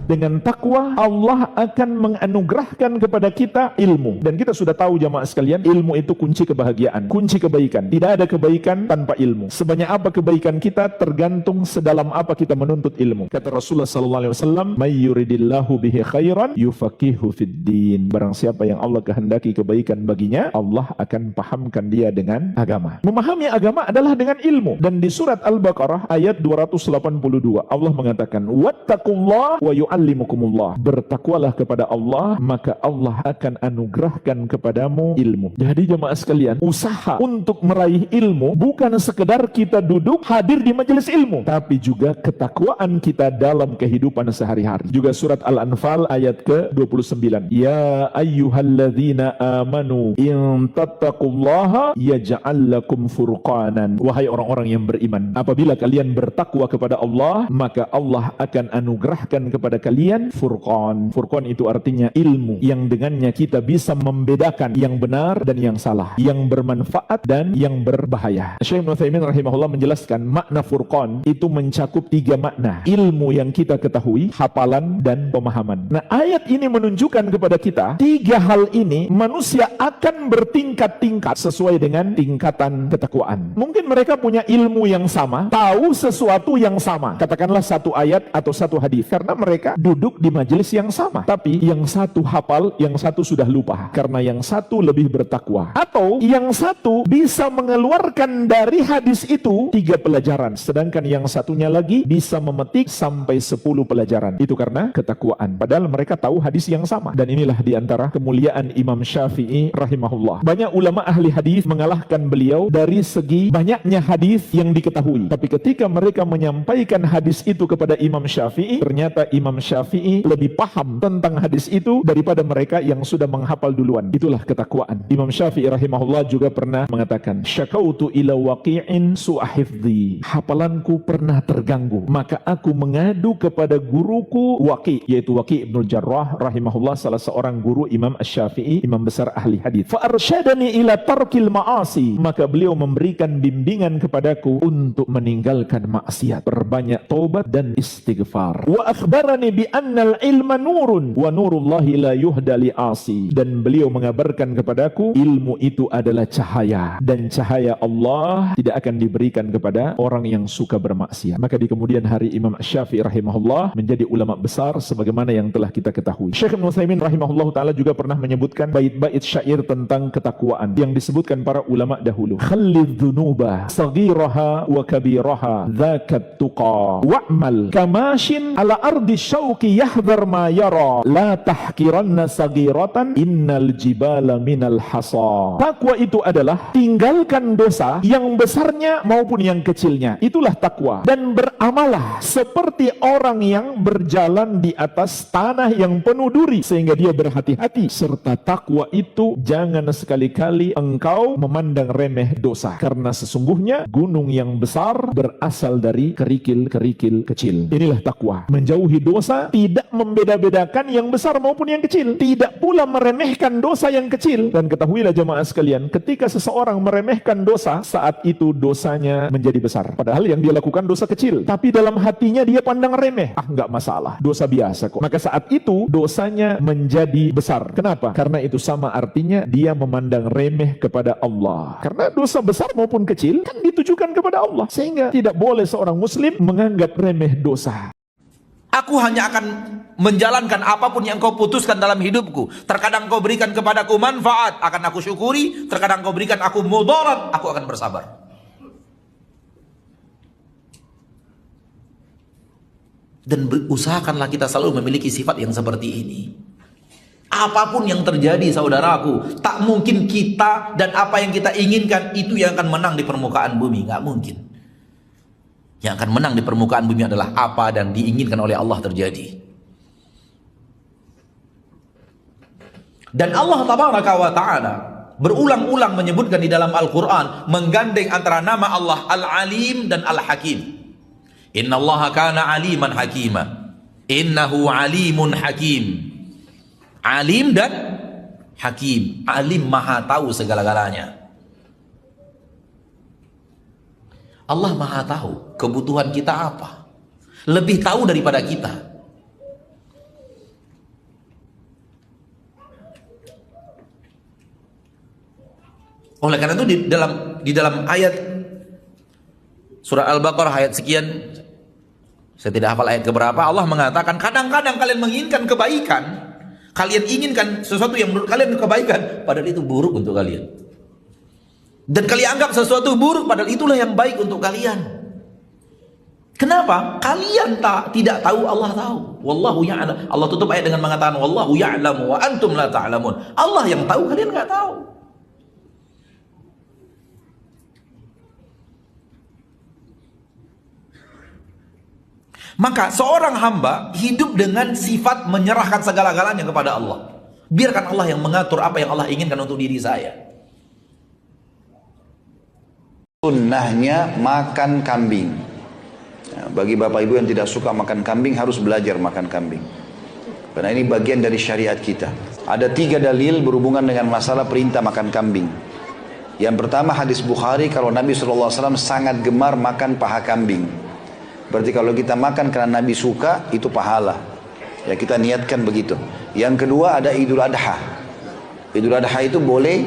Dengan takwa Allah akan menganugerahkan kepada kita ilmu. Dan kita sudah tahu jamaah sekalian, ilmu itu kunci kebahagiaan, kunci kebaikan. Tidak ada kebaikan tanpa ilmu. Sebanyak apa kebaikan kita tergantung sedalam apa kita menuntut ilmu. Kata Rasulullah SAW, "May yuridillahu bihi khairan yufaqihu fid din." Barang siapa yang Allah kehendaki kebaikan baginya, Allah akan pahamkan dia dengan agama. Memahami agama adalah dengan ilmu. Dan di surat Al-Baqarah ayat 282 Allah mengatakan, "Wattaqullah wa yu'allimukumullah." Bertakwalah kepada Allah, maka Allah akan anugerahkan kepadamu ilmu. Jadi jemaah sekalian, usaha untuk meraih ilmu bukan sekedar kita duduk hadir di majelis ilmu, tapi juga ketakwaan kita dalam kehidupan sehari-hari. Juga surat Al-Anfal ayat ke-29. Ya ayyuhalladzina amanu in tattaqullaha yaj'al lakum furqanan. Wahai orang-orang yang beriman, apabila kalian bertakwa kepada Allah, maka Allah akan anugerahkan kepada kalian furqan. Furqan itu artinya ilmu yang dengannya kita bisa membedakan yang benar dan yang salah, yang bermanfaat dan yang berbahaya. Syekh Ibnu Utsaimin rahimahullah menjelaskan makna furqan itu mencakup 3 makna. Ilmu yang kita ketahui, hafalan dan pemahaman. Nah, ayat ini menunjukkan kepada kita 3 hal ini manusia akan bertingkat-tingkat sesuai dengan tingkatan ketakwaan. Mungkin mereka punya ilmu yang sama, tahu sesuatu yang sama, katakanlah satu ayat atau satu hadis, karena mereka duduk di majelis yang sama. Tapi yang satu hafal, yang satu sudah lupa, karena yang satu lebih bertakwa. Atau yang satu bisa mengeluarkan dari hadis itu 3 pelajaran, sedangkan yang satunya lagi bisa memetik sampai 10 pelajaran. Itu karena ketakwaan. Padahal mereka tahu hadis yang sama. Dan inilah diantara kemuliaan Imam Syafi'i rahimahullah. Banyak ulama ahli hadis mengalahkan beliau dari segi banyaknya hadis yang diketahui. Tapi ketika mereka menyampaikan hadis itu kepada Imam Syafi'i, ternyata Imam Syafi'i lebih paham tentang hadis itu daripada mereka yang sudah menghafal duluan. Itulah ketakwaan. Imam Syafi'i rahimahullah juga pernah mengatakan, "Syakautu ila waqi'in su'ahifdhi." Hafalanku pernah terganggu, maka aku mengadu kepada guruku Waqi', yaitu Waqi' Ibnu Jarrah rahimahullah, salah seorang guru Imam Asy-Syafi'i, imam besar ahli hadis. Fa arsyadani ila tarkil ma'asi. Maka beliau memberikan bimbingan kepadaku untuk meninggalkan maksiat, perbanyak taubat dan istighfar. Wa akhbarani bi annal ilma nurun wa nurullahi la yuhda li asi. Dan beliau mengabarkan kepadaku ilmu itu adalah cahaya, dan cahaya Allah tidak akan diberikan kepada orang yang suka bermaksiat. Maka di kemudian hari Imam Syafi'i rahimahullah menjadi ulama besar sebagaimana yang telah kita ketahui. Syekh Ibnu Utsaimin rahimahullah taala juga pernah menyebutkan bait-bait syair tentang ketakwaan yang disebutkan para ulama dahulu. Khallidz dzunuba saghiraha wa kabiraha dzakat tuqa wa'mal kamashin ala ardi syauqi yahdhar ma yara la tahkiranna saghiratan innal jibala minal hasa. Takwa itu adalah tinggalkan dosa yang besarnya maupun yang kecilnya. Itulah takwa. Dan beramalah seperti orang yang berjalan di atas tanah yang penuh duri sehingga dia berhati-hati. Serta takwa itu jangan sekali-kali engkau memandang remeh dosa, karena sesungguhnya gunung yang besar berasal dari kerikil-kerikil kecil. Inilah takwa. Menjauhi dosa, tidak membeda-bedakan yang besar maupun yang kecil, tidak pula meremehkan dosa yang kecil. Dan ketahuilah jemaah sekalian, ketika seseorang meremehkan dosa, saat itu dosanya menjadi besar, padahal yang dia lakukan dosa kecil, tapi dalam hatinya dia pandang remeh, nggak masalah, dosa biasa kok. Maka saat itu dosanya menjadi besar. Kenapa? Karena itu sama artinya dia memandang remeh kepada Allah. Karena dosa besar maupun kecil kan ditujukan kepada Allah, sehingga tidak boleh seorang muslim menganggap remeh dosa. Aku hanya akan menjalankan apapun yang kau putuskan dalam hidupku. Terkadang kau berikan kepadaku manfaat, akan aku syukuri. Terkadang kau berikan aku mudarat, aku akan bersabar. Dan usahakanlah kita selalu memiliki sifat yang seperti ini. Apapun yang terjadi saudaraku, tak mungkin kita dan apa yang kita inginkan itu yang akan menang di permukaan bumi. Nggak mungkin. Yang akan menang di permukaan bumi adalah apa dan diinginkan oleh Allah terjadi. Dan Allah tabaraka wa ta'ala berulang-ulang menyebutkan di dalam Al-Quran, menggandeng antara nama Allah Al-Alim dan Al-Hakim. Inna Allah kana aliman hakima. Innahu alimun hakim. Alim dan hakim. Alim maha tahu segala-galanya. Allah maha tahu kebutuhan kita apa. Lebih tahu daripada kita. Oleh karena itu di dalam ayat surah Al-Baqarah ayat sekian, saya tidak hafal ayat keberapa, Allah mengatakan kadang-kadang kalian menginginkan kebaikan, kalian inginkan sesuatu yang menurut kalian kebaikan, padahal itu buruk untuk kalian. Dan kalian anggap sesuatu buruk, padahal itulah yang baik untuk kalian. Kenapa? Kalian tidak tahu, Allah tahu. Wallahu ya'lam. Allah tutup ayat dengan mengatakan wallahu ya'lamu wa antum la ta'lamun. Allah yang tahu, kalian nggak tahu. Maka seorang hamba hidup dengan sifat menyerahkan segala-galanya kepada Allah. Biarkan Allah yang mengatur apa yang Allah inginkan untuk diri saya. Sunnahnya makan kambing. Bagi bapak ibu yang tidak suka makan kambing, harus belajar makan kambing. Karena ini bagian dari syariat kita. Ada 3 dalil berhubungan dengan masalah perintah makan kambing. Yang pertama hadis Bukhari, kalau Nabi SAW sangat gemar makan paha kambing. Berarti kalau kita makan karena Nabi suka, itu pahala. Ya, kita niatkan begitu. Yang kedua ada Idul Adha. Idul Adha itu boleh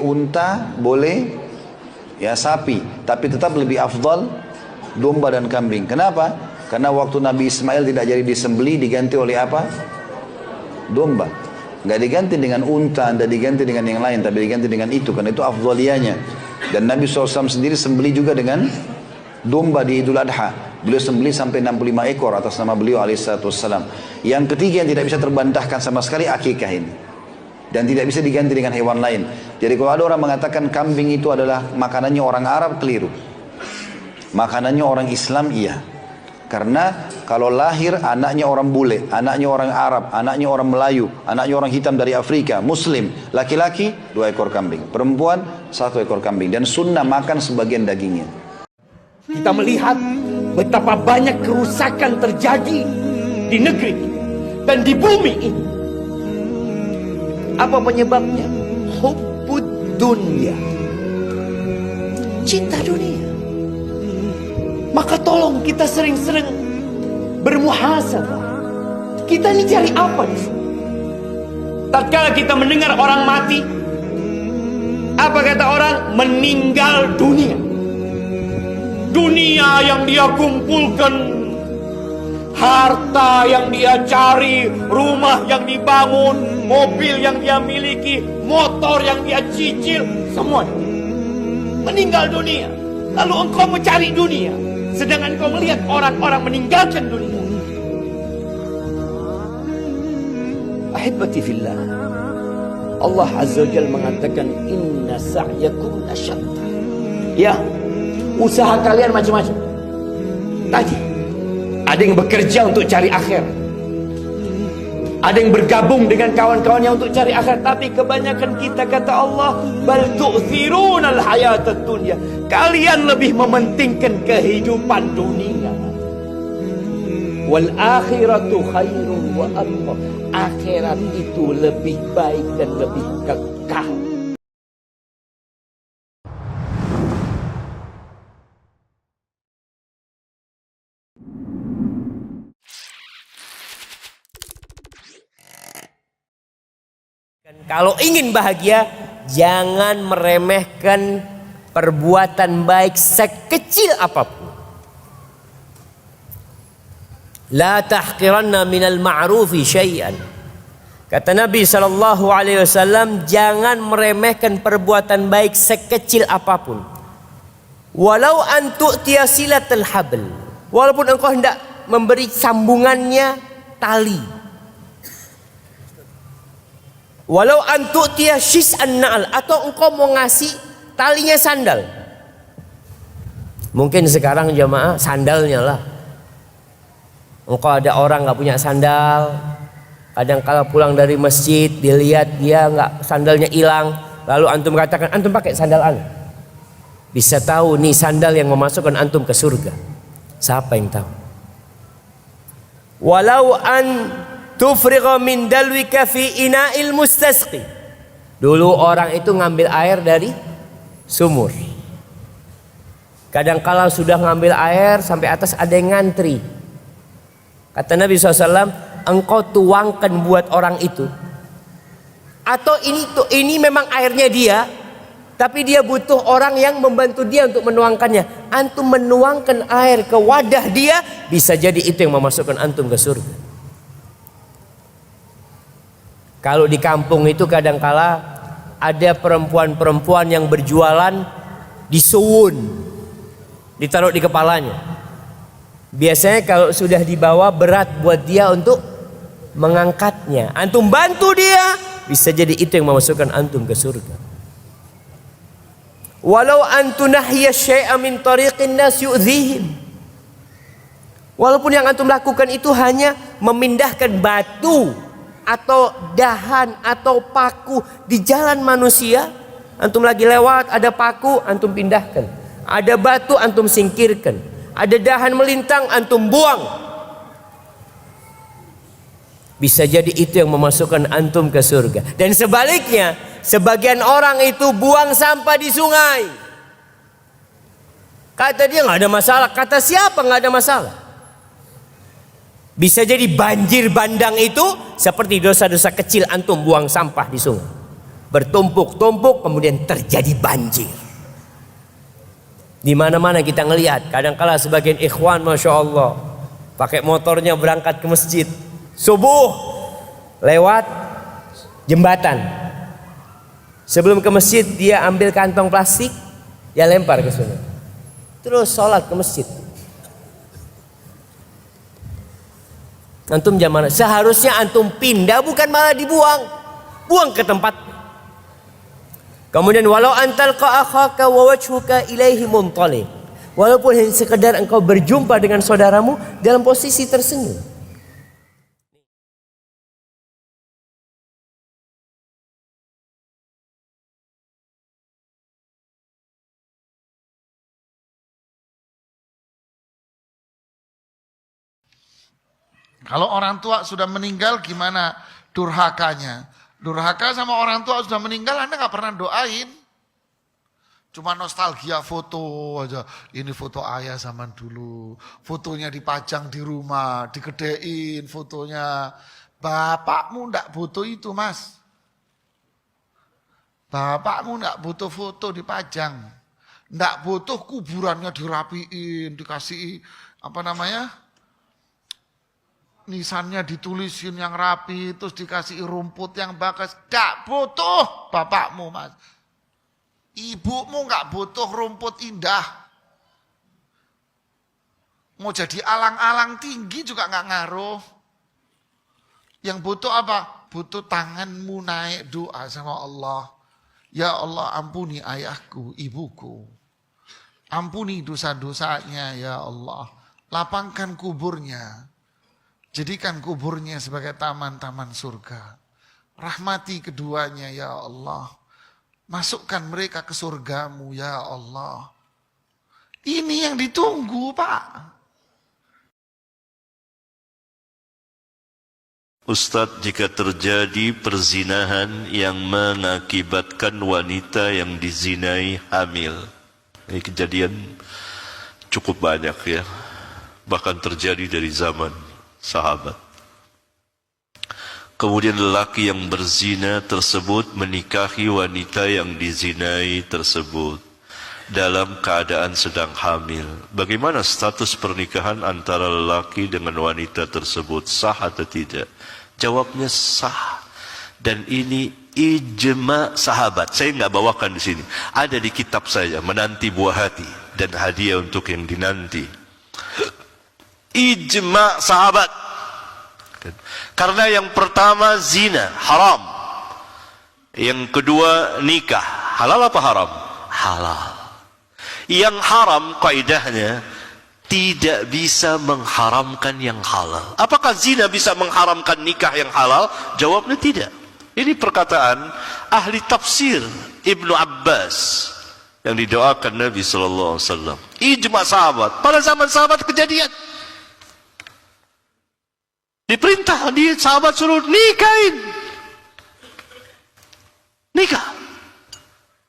unta, boleh ya sapi, tapi tetap lebih afdal domba dan kambing. Kenapa? Karena waktu Nabi Ismail tidak jadi disembeli, diganti oleh apa? Domba. Nggak diganti dengan unta, nggak diganti dengan yang lain, tapi diganti dengan itu, karena itu afdaliyanya. Dan Nabi SAW sendiri sembeli juga dengan domba di Idul Adha. Beliau sembeli sampai 65 ekor atas nama beliau alaihissalam. Yang ketiga yang tidak bisa terbantahkan sama sekali, akikah ini. Dan tidak bisa diganti dengan hewan lain. Jadi kalau ada orang mengatakan kambing itu adalah makanannya orang Arab, keliru. Makanannya orang Islam, iya. Karena kalau lahir anaknya orang bule, anaknya orang Arab, anaknya orang Melayu, anaknya orang hitam dari Afrika, Muslim, laki-laki 2 ekor kambing, perempuan 1 ekor kambing. Dan sunnah makan sebagian dagingnya. Kita melihat betapa banyak kerusakan terjadi di negeri dan di bumi ini. Apa penyebabnya? Hubbud dunya. Cinta dunia. Maka tolong kita sering-sering bermuhasabah. Kita ini cari apa di sini? Tatkala kita mendengar orang mati, apa kata orang? Meninggal dunia. Dunia yang dia kumpulkan, harta yang dia cari, rumah yang dibangun, mobil yang dia miliki, motor yang dia cicil, semua meninggal dunia. Lalu engkau mencari dunia, sedangkan engkau melihat orang-orang meninggalkan dunia. Ahibati fillah, Allah Azza wa Jalla mengatakan inna sa'yakum lasyatta. Ya, usaha kalian macam-macam. Tadi ada yang bekerja untuk cari akhir, ada yang bergabung dengan kawan-kawannya untuk cari akhir. Tapi kebanyakan kita, kata Allah, bal tu'thirunal hayatad dunya, kalian lebih mementingkan kehidupan dunia. Wal akhiratu khairun wa abqa, akhirat itu lebih baik dan lebih kekal. Kalau ingin bahagia, jangan meremehkan perbuatan baik sekecil apapun. La tahqiranna minal ma'rufi syai'an. Kata Nabi SAW, jangan meremehkan perbuatan baik sekecil apapun. Walau an tu'tiya silatal habl, walaupun engkau hendak memberi sambungannya tali. Walau an tu'tiya syis'an na'al, atau engkau mau ngasih talinya sandal. Mungkin sekarang jamaah sandalnya lah. Engkau ada orang nggak punya sandal, kadang kala pulang dari masjid dilihat dia nggak, sandalnya hilang, lalu antum katakan antum pakai sandal ana. Bisa tahu nih sandal yang memasukkan antum ke surga. Siapa yang tahu? Walau an tufrigha min dalwika fi ina'il mustasqi. Dulu orang itu ngambil air dari sumur. Kadang kala sudah ngambil air sampai atas ada yang ngantri. Kata Nabi SAW, engkau tuangkan buat orang itu. Atau ini memang airnya dia, tapi dia butuh orang yang membantu dia untuk menuangkannya. Antum menuangkan air ke wadah dia, bisa jadi itu yang memasukkan antum ke surga. Kalau di kampung itu kadangkala ada perempuan-perempuan yang berjualan di suwun, ditaruh di kepalanya. Biasanya kalau sudah dibawa berat buat dia untuk mengangkatnya. Antum bantu dia, bisa jadi itu yang memasukkan antum ke surga. Walau antum nahya syai'a min tariqin nas yu'dhihim. Walaupun yang antum lakukan itu hanya memindahkan batu atau dahan atau paku di jalan manusia. Antum lagi lewat, ada paku, antum pindahkan. Ada batu, antum singkirkan. Ada dahan melintang, antum buang. Bisa jadi itu yang memasukkan antum ke surga. Dan sebaliknya, sebagian orang itu buang sampah di sungai. Kata dia nggak ada masalah. Kata siapa nggak ada masalah? Bisa jadi banjir bandang itu seperti dosa-dosa kecil antum buang sampah di sungai. Bertumpuk-tumpuk kemudian terjadi banjir. Di mana-mana kita ngelihat, kadang-kala sebagian ikhwan Masya Allah pakai motornya berangkat ke masjid subuh, lewat jembatan. Sebelum ke masjid dia ambil kantong plastik, dia lempar ke sungai, terus sholat ke masjid. Antum zaman seharusnya antum pindah, bukan malah dibuang, buang ke tempat. Kemudian walau antal akhaka wa wajhuka ilaihi muntaliq, walaupun hanya sekedar engkau berjumpa dengan saudaramu dalam posisi tersenyum. Kalau orang tua sudah meninggal gimana durhakanya? Durhaka sama orang tua sudah meninggal, Anda nggak pernah doain. Cuma nostalgia foto aja. Ini foto ayah zaman dulu. Fotonya dipajang di rumah, digedein fotonya. Bapakmu ndak butuh itu, Mas. Bapakmu ndak butuh foto dipajang. Ndak butuh kuburannya dirapiin, dikasih nisannya ditulisin yang rapi, terus dikasih rumput yang bagus. Ndak butuh bapakmu, Mas. Ibumu nggak butuh rumput indah. Mau jadi alang-alang tinggi juga nggak ngaruh. Yang butuh apa? Butuh tanganmu naik doa sama Allah. Ya Allah, ampuni ayahku, ibuku. Ampuni dosa-dosanya ya Allah. Lapangkan kuburnya. Jadikan kuburnya sebagai taman-taman surga. Rahmati keduanya ya Allah. Masukkan mereka ke surgamu ya Allah. Ini yang ditunggu, Pak. Ustadz, jika terjadi perzinahan yang mengakibatkan wanita yang dizinai hamil. Ini kejadian cukup banyak ya. Bahkan terjadi dari zaman sahabat. Kemudian lelaki yang berzina tersebut menikahi wanita yang dizinai tersebut dalam keadaan sedang hamil. Bagaimana status pernikahan antara lelaki dengan wanita tersebut? Sah atau tidak? Jawabnya sah. Dan ini ijma sahabat. Saya nggak bawakan di sini. Ada di kitab saya, Menanti Buah Hati dan hadiah untuk yang dinanti. Ijma sahabat. Karena yang pertama zina, haram. Yang kedua nikah, halal apa haram? Halal. Yang haram kaidahnya tidak bisa mengharamkan yang halal. Apakah zina bisa mengharamkan nikah yang halal? Jawabnya tidak. Ini perkataan ahli tafsir Ibnu Abbas yang didoakan Nabi SAW. Ijma sahabat. Pada zaman sahabat kejadian. Diperintah di sahabat suruh nikahin. Nikah.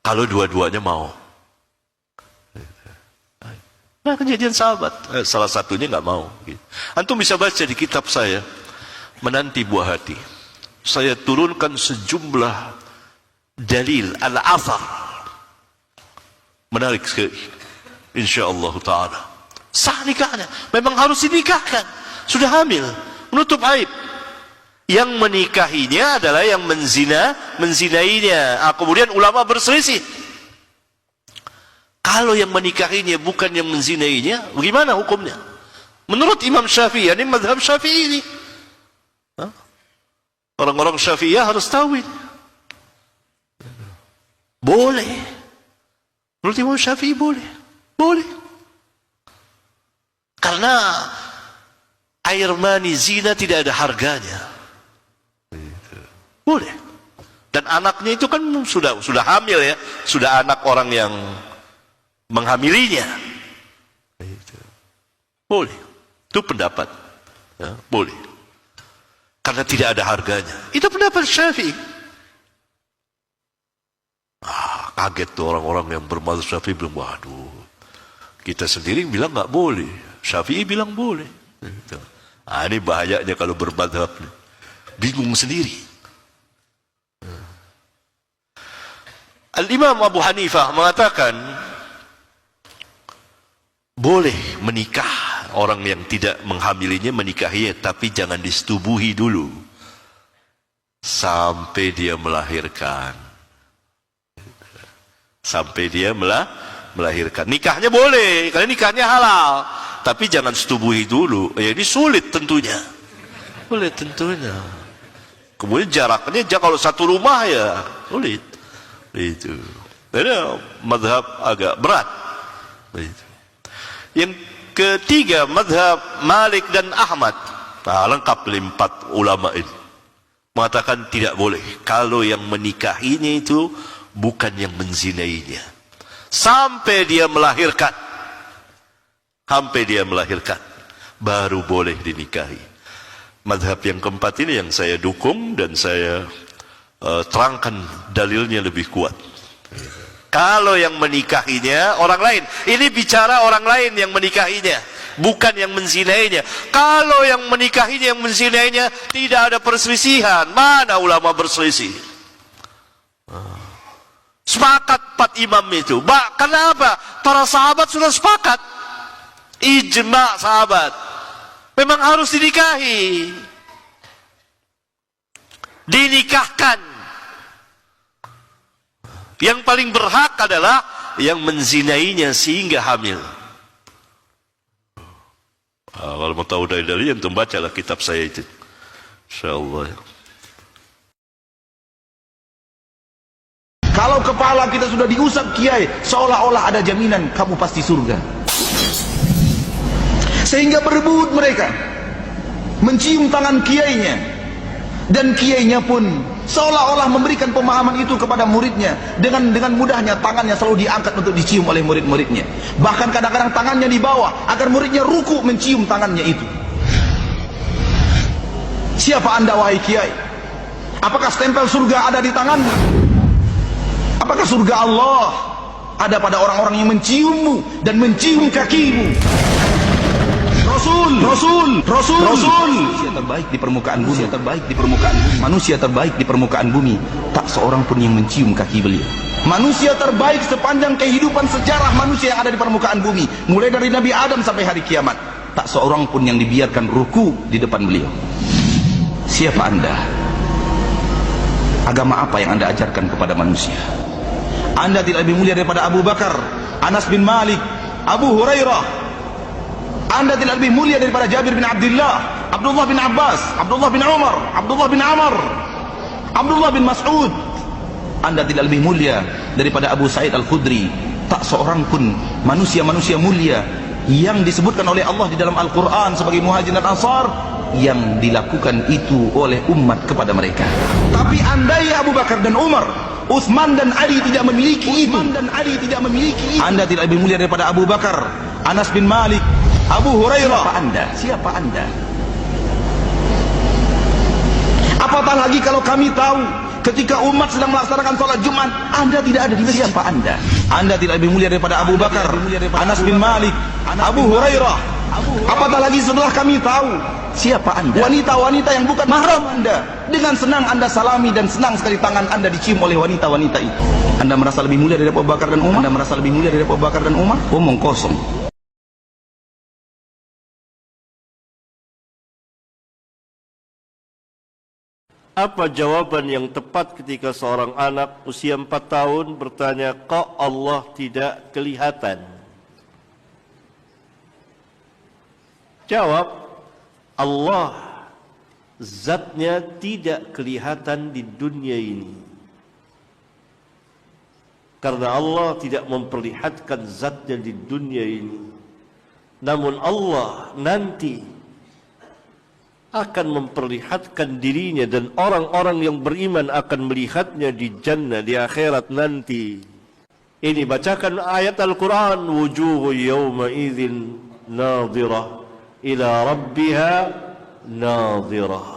Kalau dua-duanya mau. Nah, kejadian sahabat. Salah satunya nggak mau. Antum bisa baca di kitab saya, Menanti Buah Hati. Saya turunkan sejumlah dalil al-athar. Menarik sekali. InsyaAllah ta'ala. Sah nikahnya. Memang harus dinikahkan. Sudah hamil. Menutup aib. Yang menikahinya adalah yang menzinainya. Kemudian ulama berselisih. Kalau yang menikahinya bukan yang menzinainya, bagaimana hukumnya? Menurut Imam Syafi'i, ini mazhab Syafi'i ini. Orang-orang Syafi'iyah harus tahu ini. Boleh. Menurut Imam Syafi'i boleh. Boleh. Karena air mani zina tidak ada harganya. Boleh. Dan anaknya itu kan sudah hamil ya. Sudah anak orang yang menghamilinya. Boleh. Itu pendapat. Ya, boleh. Karena tidak ada harganya. Itu pendapat Syafi'i. Kaget tuh orang-orang yang bermazhab Syafi'i bilang, waduh. Kita sendiri bilang nggak boleh. Syafi'i bilang boleh. Ini bahayanya kalau bermadhab. Bingung sendiri. Al-Imam Abu Hanifah mengatakan boleh menikah orang yang tidak menghamilinya, menikahinya, tapi jangan disetubuhi dulu sampai dia melahirkan. Sampai dia melahirkan. Nikahnya boleh, karena nikahnya halal, tapi jangan setubuhi dulu. Ya, ini sulit tentunya. Sulit tentunya. Kemudian jaraknya kalau satu rumah ya sulit. Itu. Ini mazhab agak berat. Itu. Yang ketiga mazhab Malik dan Ahmad. Nah, lengkap 4 ulama ini. Mengatakan tidak boleh kalau yang menikahinya itu bukan yang menzinainya. Sampai dia melahirkan. Sampai dia melahirkan baru boleh dinikahi. Mazhab yang keempat ini yang saya dukung dan saya terangkan dalilnya lebih kuat. Kalau yang menikahinya orang lain, ini bicara orang lain yang menikahinya, bukan yang menzinainya. Kalau yang menikahinya, yang menzinainya, tidak ada perselisihan. Mana ulama berselisih? Sepakat 4 imam itu. Kenapa? Para sahabat sudah sepakat. Ijma sahabat. Memang harus dinikahi. Dinikahkan. Yang paling berhak adalah yang menzinainya sehingga hamil. Kalau mau tahu dari antum bacalah kitab saya itu. Insyaallah. Kalau kepala kita sudah diusap kiai, seolah-olah ada jaminan kamu pasti surga. Sehingga berebut mereka mencium tangan kiainya, dan kiainya pun seolah-olah memberikan pemahaman itu kepada muridnya. Dengan mudahnya tangannya selalu diangkat untuk dicium oleh murid-muridnya. Bahkan kadang-kadang tangannya di bawah agar muridnya ruku mencium tangannya itu. Siapa anda wahai kiai? Apakah stempel surga ada di tanganmu? Apakah surga Allah ada pada orang-orang yang menciummu dan mencium kakimu? Rasul. Manusia terbaik di permukaan bumi. Manusia terbaik di permukaan bumi. Tak seorang pun yang mencium kaki beliau. Manusia terbaik sepanjang kehidupan sejarah manusia yang ada di permukaan bumi, mulai dari Nabi Adam sampai hari kiamat. Tak seorang pun yang dibiarkan ruku di depan beliau. Siapa anda? Agama apa yang anda ajarkan kepada manusia? Anda tidak lebih mulia daripada Abu Bakar, Anas bin Malik, Abu Hurairah. Anda tidak lebih mulia daripada Jabir bin Abdullah, Abdullah bin Abbas, Abdullah bin Umar, Abdullah bin Amr, Abdullah bin Mas'ud. Anda tidak lebih mulia daripada Abu Sa'id Al-Khudri. Tak seorang pun manusia-manusia mulia yang disebutkan oleh Allah di dalam Al-Quran sebagai Muhajirin dan Ansar yang dilakukan itu oleh umat kepada mereka. Tapi andai Abu Bakar dan Umar, Utsman dan Ali tidak memiliki itu, Anda tidak lebih mulia daripada Abu Bakar, Anas bin Malik, Abu Hurairah. Siapa anda? Apatah lagi kalau kami tahu ketika umat sedang melaksanakan sholat Jumat, Anda tidak ada di masjid. Siapa anda? Anda tidak lebih mulia daripada Abu Bakar, Anas bin Malik, Abu Hurairah. Apatah lagi setelah kami tahu siapa anda? Wanita-wanita yang bukan mahram anda. Dengan senang anda salami dan senang sekali tangan anda dicium oleh wanita-wanita itu. Anda merasa lebih mulia dari Abu Bakar dan Umar? Omong kosong. Apa jawaban yang tepat ketika seorang anak usia 4 tahun bertanya, kok Allah tidak kelihatan? Jawab, Allah zatnya tidak kelihatan di dunia ini. Karena Allah tidak memperlihatkan zatnya di dunia ini. Namun Allah nanti akan memperlihatkan dirinya dan orang-orang yang beriman akan melihatnya di jannah, di akhirat nanti. Ini bacakan ayat Al-Quran, wujuhu yawma idzin nadhirah ila rabbiha nadhirah.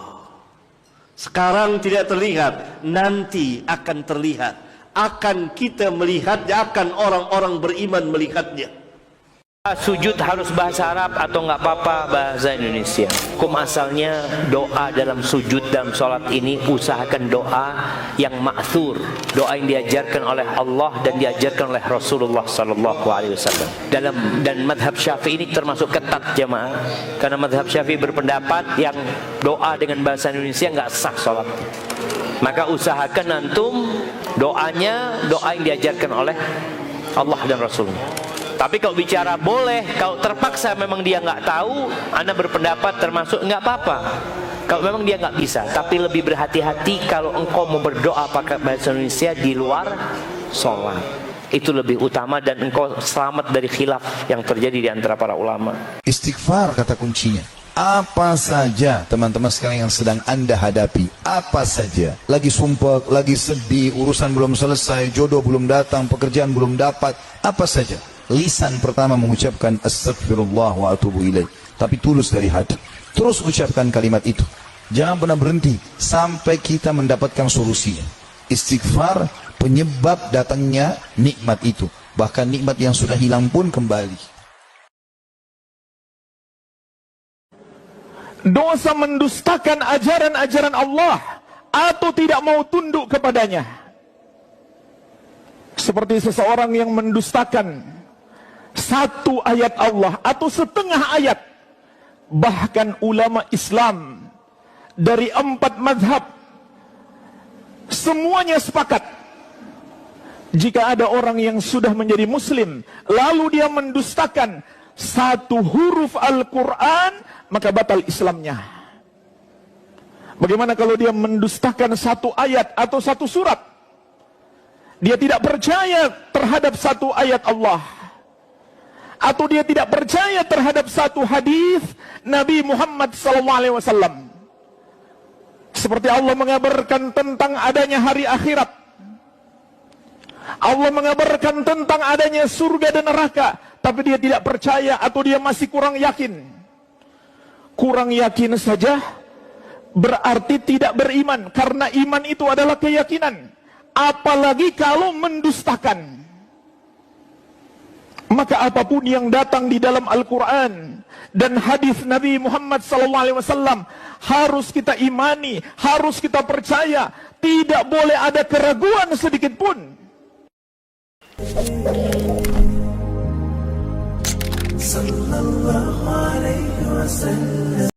Sekarang tidak terlihat, nanti akan terlihat. Akan kita melihatnya, akan orang-orang beriman melihatnya. Sujud harus bahasa Arab atau nggak apa-apa bahasa Indonesia. Hukum asalnya doa dalam sujud dalam sholat ini usahakan doa yang ma'thur, doa yang diajarkan oleh Allah dan diajarkan oleh Rasulullah SAW. Dan madhab Syafi'i ini termasuk ketat jamaah, karena madhab Syafi'i berpendapat yang doa dengan bahasa Indonesia nggak sah sholat. Maka usahakan antum doanya doa yang diajarkan oleh Allah dan Rasulnya. Tapi kalau bicara boleh, kalau terpaksa memang dia nggak tahu, Anda berpendapat termasuk nggak apa-apa. Kalau memang dia nggak bisa, tapi lebih berhati-hati kalau engkau mau berdoa pakai bahasa Indonesia di luar sholat. Itu lebih utama dan engkau selamat dari khilaf yang terjadi di antara para ulama. Istighfar kata kuncinya. Apa saja teman-teman sekalian yang sedang Anda hadapi, apa saja, lagi sumpah, lagi sedih, urusan belum selesai, jodoh belum datang, pekerjaan belum dapat, apa saja, lisan pertama mengucapkan astagfirullah wa atubu ilaih, tapi tulus dari hati. Terus ucapkan kalimat itu, jangan pernah berhenti sampai kita mendapatkan solusinya. Istighfar penyebab datangnya nikmat itu. Bahkan nikmat yang sudah hilang pun kembali. Dosa mendustakan ajaran-ajaran Allah atau tidak mau tunduk kepadanya. Seperti seseorang yang mendustakan satu ayat Allah atau setengah ayat. Bahkan ulama Islam dari 4 mazhab semuanya sepakat, jika ada orang yang sudah menjadi muslim lalu dia mendustakan satu huruf Al-Quran, maka batal Islamnya. Bagaimana kalau dia mendustakan satu ayat atau satu surat? Dia tidak percaya terhadap satu ayat Allah, atau dia tidak percaya terhadap satu hadis Nabi Muhammad SAW. Seperti Allah mengabarkan tentang adanya hari akhirat, Allah mengabarkan tentang adanya surga dan neraka, tapi dia tidak percaya atau dia masih kurang yakin. Kurang yakin saja berarti tidak beriman, karena iman itu adalah keyakinan. Apalagi kalau mendustakan. Maka apapun yang datang di dalam Al-Quran dan hadis Nabi Muhammad SAW harus kita imani, harus kita percaya. Tidak boleh ada keraguan sedikit pun. Sallallahu alaihi wasallam.